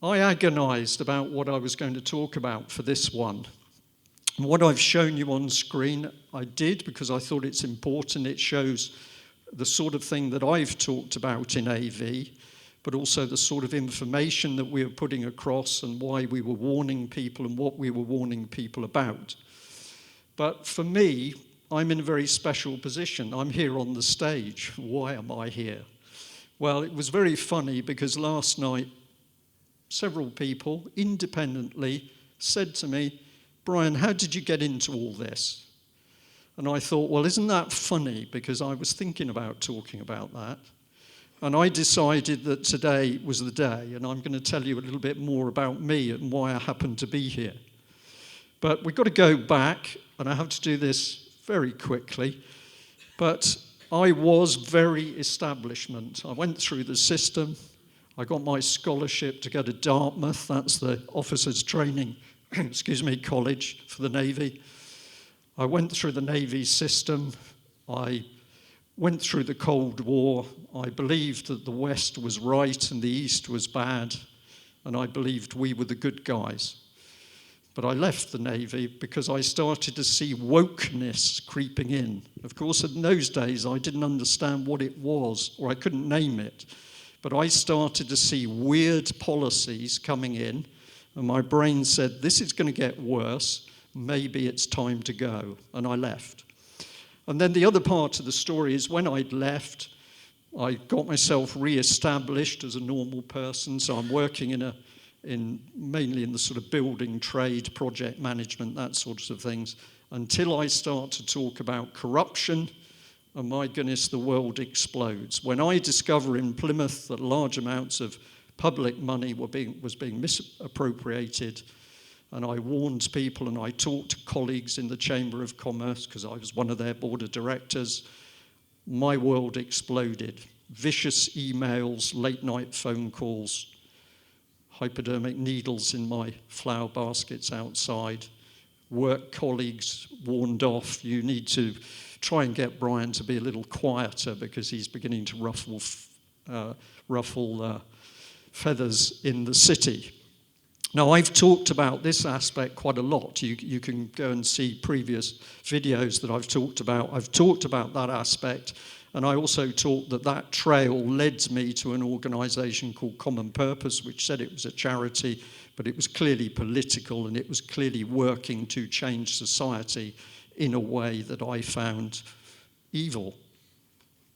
I agonized about what I was going to talk about for this one. And what I've shown you on screen, I did because I thought it's important. It shows the sort of thing that I've talked about in AV, but also the sort of information that we were putting across and why we were warning people and what we were warning people about. But for me, I'm in a very special position. I'm here on the stage. Why am I here? Well, it was very funny because last night, several people independently said to me, Brian, how did you get into all this? And I thought, well, isn't that funny? Because I was thinking about talking about that. And I decided that today was the day, and I'm going to tell you a little bit more about me and why I happen to be here. But we've got to go back, and I have to do this very quickly. But I was very establishment. I went through the system. I got my scholarship to go to Dartmouth. That's the officers' training college for the Navy. I went through the Navy system. I went through the Cold War. I believed that the West was right and the East was bad, and I believed we were the good guys. But I left the Navy because I started to see wokeness creeping in. Of course, in those days, I didn't understand what it was, or I couldn't name it. But I started to see weird policies coming in, and my brain said, this is going to get worse. Maybe it's time to go. And I left. And then the other part of the story is when I'd left, I got myself re-established as a normal person. So I'm working mainly in the sort of building trade, project management, that sorts of things, until I start to talk about corruption, and my goodness, the world explodes. When I discover in Plymouth that large amounts of public money was being misappropriated, and I warned people and I talked to colleagues in the Chamber of Commerce because I was one of their board of directors, my world exploded. Vicious emails, late night phone calls, hypodermic needles in my flower baskets outside, work colleagues warned off, you need to try and get Brian to be a little quieter because he's beginning to ruffle feathers in the city. Now, I've talked about this aspect quite a lot. You can go and see previous videos that I've talked about. I've talked about that aspect, and I also talked that trail led me to an organization called Common Purpose, which said it was a charity, but it was clearly political, and it was clearly working to change society in a way that I found evil,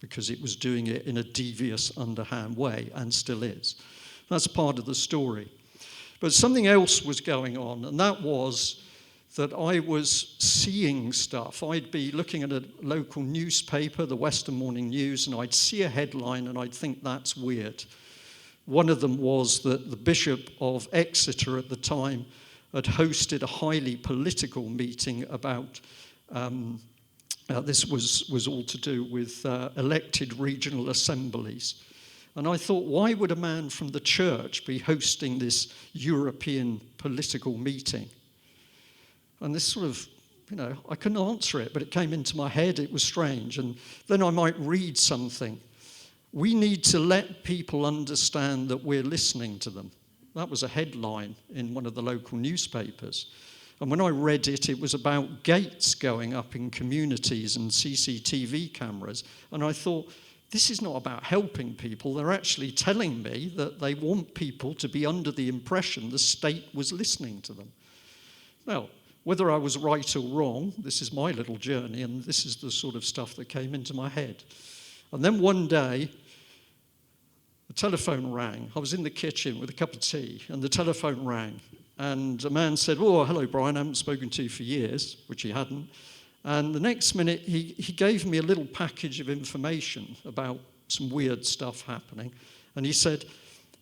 because it was doing it in a devious, underhand way, and still is. That's part of the story. But something else was going on, and that was that I was seeing stuff. I'd be looking at a local newspaper, the Western Morning News, and I'd see a headline and I'd think that's weird. One of them was that the Bishop of Exeter at the time had hosted a highly political meeting about, this was all to do with elected regional assemblies. And I thought, why would a man from the church be hosting this European political meeting? And this sort of, I couldn't answer it, but it came into my head, it was strange. And then I might read something. We need to let people understand that we're listening to them. That was a headline in one of the local newspapers. And when I read it, it was about gates going up in communities and CCTV cameras. And I thought, this is not about helping people. They're actually telling me that they want people to be under the impression the state was listening to them. Now, whether I was right or wrong, this is my little journey, and this is the sort of stuff that came into my head. And then one day, the telephone rang. I was in the kitchen with a cup of tea, and the telephone rang. And a man said, "Oh, hello, Brian, I haven't spoken to you for years," which he hadn't. And the next minute, he gave me a little package of information about some weird stuff happening. And he said,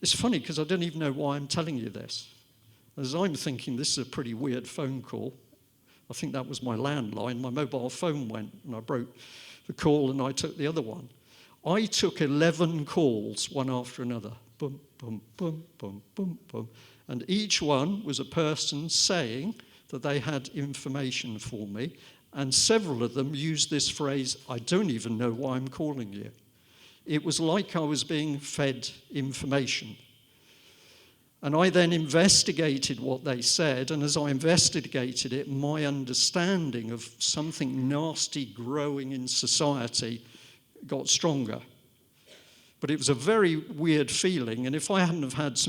"It's funny, because I don't even know why I'm telling you this." As I'm thinking, this is a pretty weird phone call. I think that was my landline. My mobile phone went, and I broke the call, and I took the other one. I took 11 calls, one after another. Boom, boom, boom, boom, boom, boom. And each one was a person saying that they had information for me. And several of them used this phrase, "I don't even know why I'm calling you." It was like I was being fed information. And I then investigated what they said, and as I investigated it, my understanding of something nasty growing in society got stronger. But it was a very weird feeling, and if I hadn't have had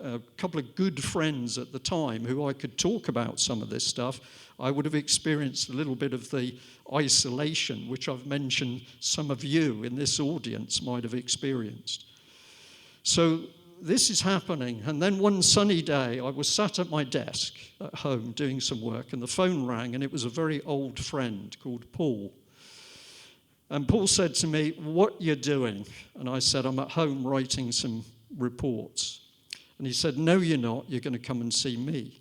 a couple of good friends at the time who I could talk about some of this stuff, I would have experienced a little bit of the isolation, which I've mentioned some of you in this audience might have experienced. So this is happening, and then one sunny day, I was sat at my desk at home doing some work, and the phone rang, and it was a very old friend called Paul. And Paul said to me, "What are you doing?" And I said, "I'm at home writing some reports." And he said, "No, you're not. You're going to come and see me."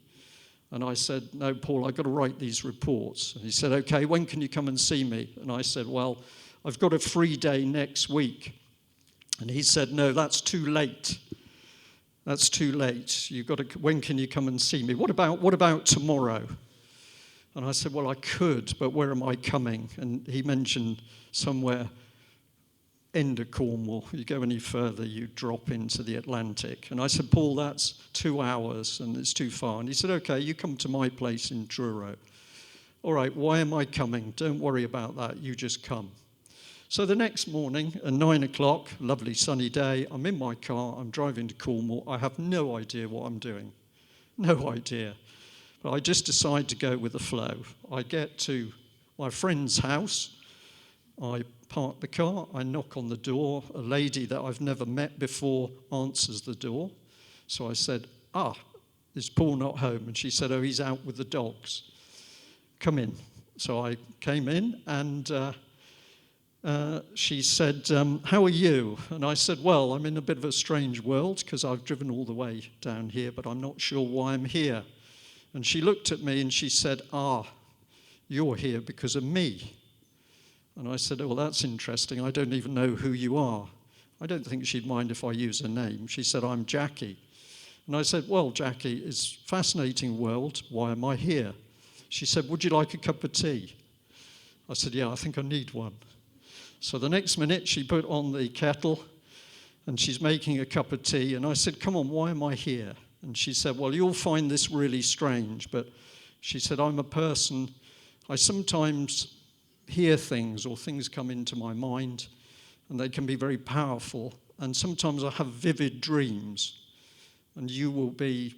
And I said, "No, Paul, I've got to write these reports." And he said, "Okay, when can you come and see me?" And I said, "Well, I've got a free day next week." And he said, "No, that's too late. That's too late. When can you come and see me? What about tomorrow?" And I said, "Well, I could, but where am I coming?" And he mentioned somewhere end of Cornwall. You go any further, you drop into the Atlantic. And I said, "Paul, that's 2 hours and it's too far." And he said, "Okay, you come to my place in Truro." "All right, why am I coming? Don't worry about that, you just come." So the next morning at 9 o'clock, lovely sunny day, I'm in my car, I'm driving to Cornwall. I have no idea what I'm doing. No idea. But I just decide to go with the flow. I get to my friend's house. I park the car, I knock on the door. A lady that I've never met before answers the door. So I said, "Is Paul not home?" And she said, "Oh, he's out with the dogs. Come in." So I came in, and she said, "How are you?" And I said, "Well, I'm in a bit of a strange world because I've driven all the way down here, but I'm not sure why I'm here." And she looked at me and she said, "You're here because of me." And I said, "Oh, well, that's interesting. I don't even know who you are." I don't think she'd mind if I use her name. She said, "I'm Jackie." And I said, "Well, Jackie, it's a fascinating world. Why am I here?" She said, "Would you like a cup of tea?" I said, "Yeah, I think I need one." So the next minute, she put on the kettle, and she's making a cup of tea. And I said, "Come on, why am I here?" And she said, "Well, you'll find this really strange." But she said, "I'm a person, I sometimes hear things or things come into my mind, and they can be very powerful. And sometimes I have vivid dreams, and you're going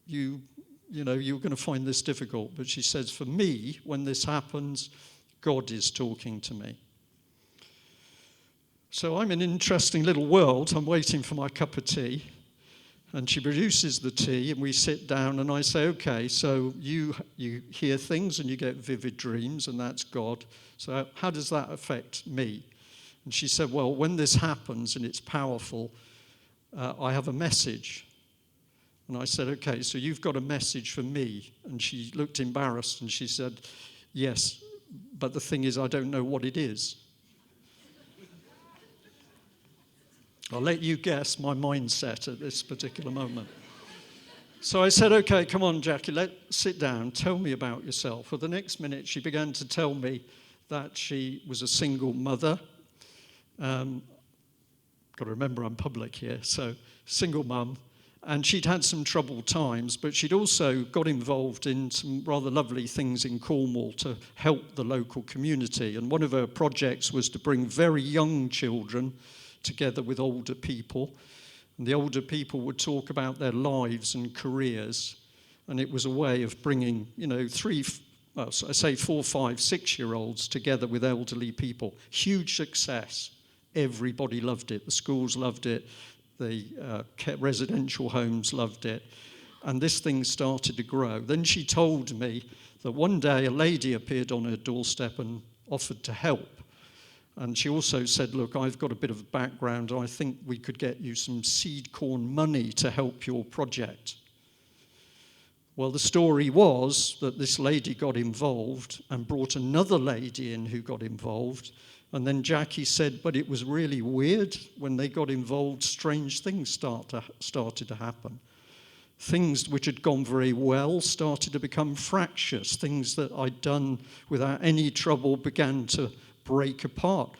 to find this difficult." But she says, "For me, when this happens, God is talking to me." So I'm in an interesting little world. I'm waiting for my cup of tea, and she produces the tea, and we sit down, and I say, "Okay, so you hear things and you get vivid dreams, and that's God. So how does that affect me?" And she said, "Well, when this happens and it's powerful, I have a message." And I said, "Okay, so you've got a message for me." And she looked embarrassed, and she said, "Yes, but the thing is, I don't know what it is." I'll let you guess my mindset at this particular moment. So I said, "Okay, come on, Jackie, let's sit down. Tell me about yourself." For the next minute, she began to tell me that she was a single mother. Got to remember I'm public here. So single mum. And she'd had some troubled times, but she'd also got involved in some rather lovely things in Cornwall to help the local community. And one of her projects was to bring very young children together with older people. And the older people would talk about their lives and careers. And it was a way of bringing, 4, 5, 6-year-olds together with elderly people. Huge success. Everybody loved it. The schools loved it. The residential homes loved it. And this thing started to grow. Then she told me that one day a lady appeared on her doorstep and offered to help. And she also said, look, I've got a bit of a background. I think we could get you some seed corn money to help your project. Well, the story was that this lady got involved and brought another lady in who got involved. And then Jackie said, but it was really weird. When they got involved, strange things started to happen. Things which had gone very well started to become fractious. Things that I'd done without any trouble began to break apart.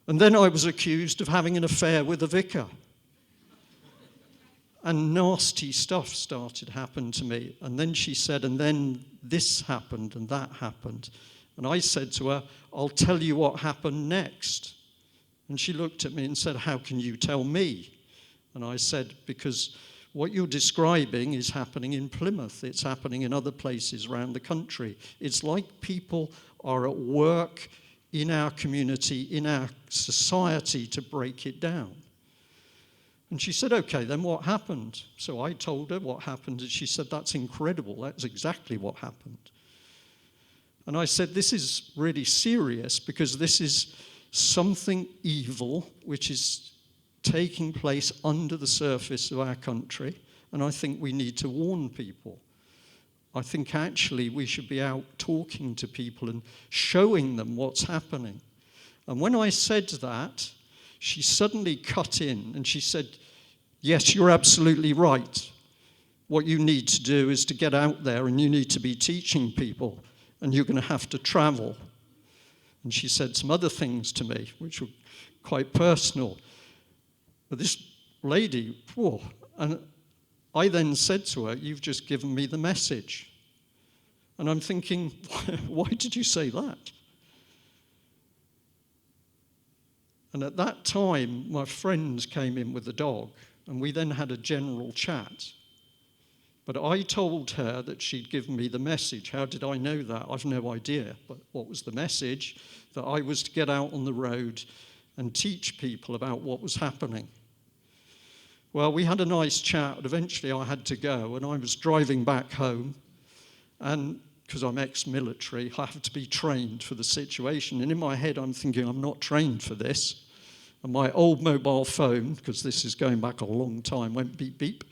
And then I was accused of having an affair with the vicar. And nasty stuff started to happen to me. And then she said, and then this happened and that happened. And I said to her, I'll tell you what happened next. And she looked at me and said, how can you tell me? And I said, because what you're describing is happening in Plymouth. It's happening in other places around the country. It's like people are at work in our community, in our society to break it down. And she said, okay, then what happened? So I told her what happened, and she said, that's incredible. That's exactly what happened. And I said, this is really serious because this is something evil which is taking place under the surface of our country, and I think we need to warn people. I think actually we should be out talking to people and showing them what's happening. And when I said that, she suddenly cut in and she said, yes, you're absolutely right. What you need to do is to get out there and you need to be teaching people. And you're going to have to travel. And she said some other things to me, which were quite personal. But this lady, and I then said to her, you've just given me the message. And I'm thinking, why did you say that? And at that time, my friends came in with the dog, and we then had a general chat. But I told her that she'd given me the message. How did I know that? I've no idea. But what was the message? That I was to get out on the road and teach people about what was happening. Well, we had a nice chat, and eventually I had to go, and I was driving back home, and because I'm ex-military, I have to be trained for the situation. And in my head, I'm thinking, I'm not trained for this. And my old mobile phone, because this is going back a long time, went beep, beep.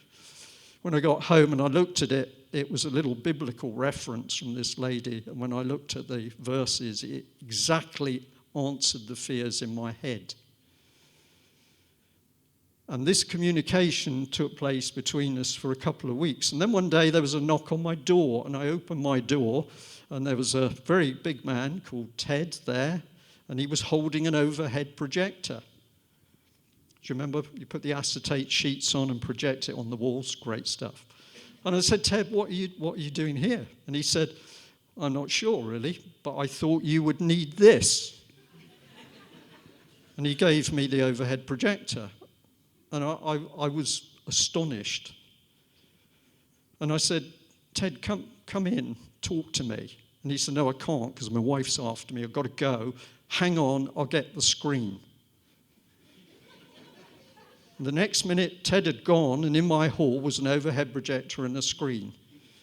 When I got home and I looked at it, it was a little biblical reference from this lady. And when I looked at the verses, it exactly answered the fears in my head. And this communication took place between us for a couple of weeks. And then one day there was a knock on my door, and I opened my door, and there was a very big man called Ted there, and he was holding an overhead projector. Do you remember? You put the acetate sheets on and project it on the walls. Great stuff. And I said, Ted, what are you doing here? And he said, I'm not sure, really, but I thought you would need this. And he gave me the overhead projector. And I was astonished. And I said, Ted, come in, talk to me. And he said, no, I can't, because my wife's after me. I've got to go. Hang on, I'll get the screen. The next minute, Ted had gone, and in my hall was an overhead projector and a screen.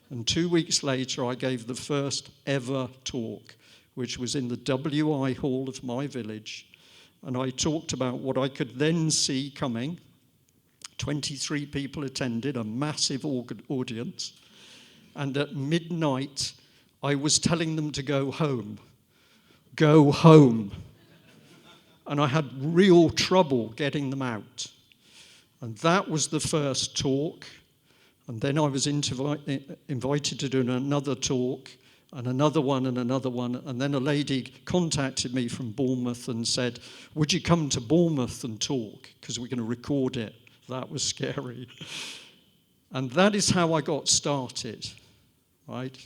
And 2 weeks later, I gave the first ever talk, which was in the WI hall of my village. And I talked about what I could then see coming. 23 people attended, a massive audience. And at midnight, I was telling them to go home. Go home. And I had real trouble getting them out. And that was the first talk. And then I was invited to do another talk, and another one, and another one. And then a lady contacted me from Bournemouth and said, would you come to Bournemouth and talk? Because we're going to record it. That was scary. And that is how I got started, right?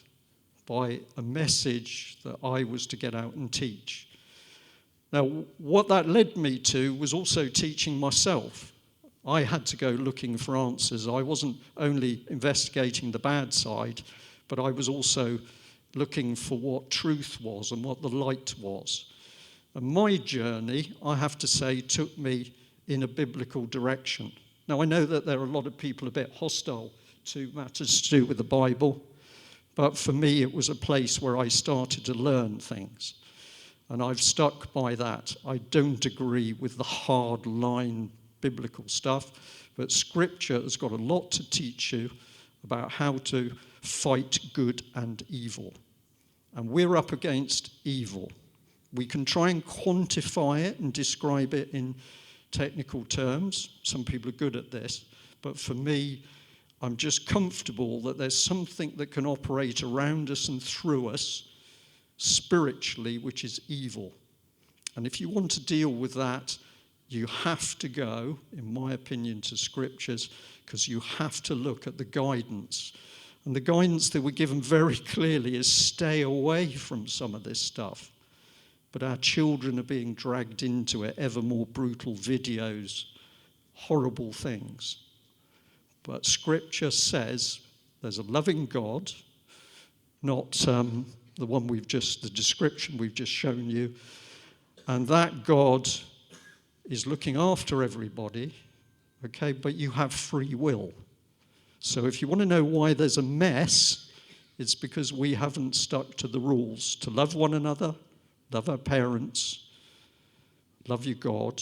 By a message that I was to get out and teach. Now, what that led me to was also teaching myself. I had to go looking for answers. I wasn't only investigating the bad side, but I was also looking for what truth was and what the light was. And my journey, I have to say, took me in a biblical direction. Now, I know that there are a lot of people a bit hostile to matters to do with the Bible, but for me, it was a place where I started to learn things. And I've stuck by that. I don't agree with the hard line biblical stuff, but Scripture has got a lot to teach you about how to fight good and evil. And we're up against evil. We can try and quantify it and describe it in technical terms. Some people are good at this. But for me, I'm just comfortable that there's something that can operate around us and through us spiritually, which is evil. And if you want to deal with that, you have to go, in my opinion, to Scriptures, because you have to look at the guidance. And the guidance that we're given very clearly is stay away from some of this stuff. But our children are being dragged into it, ever more brutal videos, horrible things. But Scripture says there's a loving God, not the one the description we've just shown you, and that God is looking after everybody, okay, but you have free will. So if you want to know why there's a mess, it's because we haven't stuck to the rules to love one another, love our parents, love your God,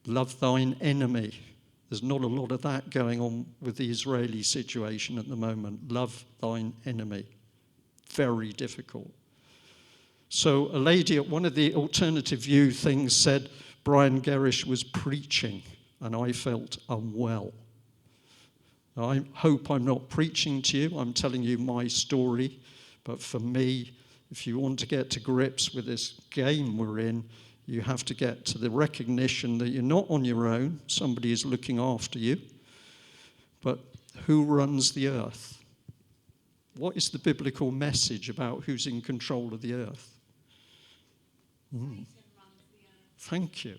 love thine enemy. There's not a lot of that going on with the Israeli situation at the moment. Love thine enemy. Very difficult. So a lady at one of the alternative view things said Brian Gerrish was preaching, and I felt unwell. Now, I hope I'm not preaching to you. I'm telling you my story. But for me, if you want to get to grips with this game we're in, you have to get to the recognition that you're not on your own. Somebody is looking after you. But who runs the earth? What is the biblical message about who's in control of the earth? Thank you.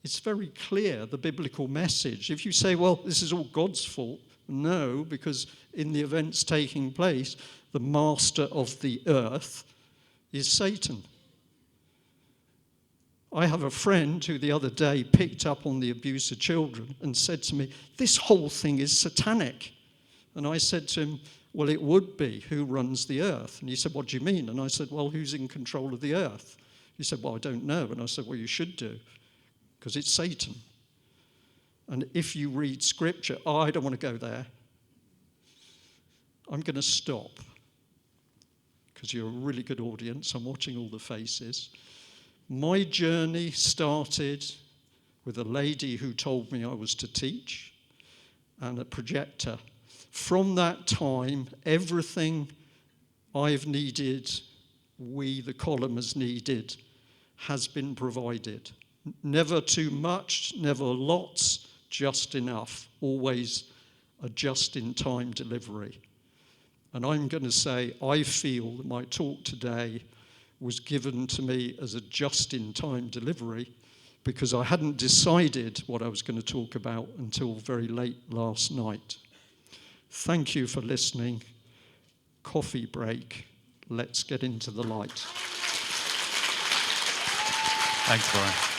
It's very clear, the biblical message. If you say, well, this is all God's fault, no, because in the events taking place, the master of the earth is Satan. I have a friend who the other day picked up on the abuse of children and said to me, this whole thing is satanic. And I said to him, well, it would be. Who runs the earth? And he said, what do you mean? And I said, well, who's in control of the earth? He said, well, I don't know. And I said, well, you should do, because it's Satan. And if you read Scripture, I don't want to go there. I'm going to stop, because you're a really good audience. I'm watching all the faces. My journey started with a lady who told me I was to teach and a projector. From that time, everything I've needed, we, the columners, needed, has been provided. Never too much, never lots, just enough. Always a just-in-time delivery. And I'm going to say, I feel that my talk today was given to me as a just-in-time delivery, because I hadn't decided what I was going to talk about until very late last night. Thank you for listening. Coffee break. Let's get into the light. Thanks, Brian.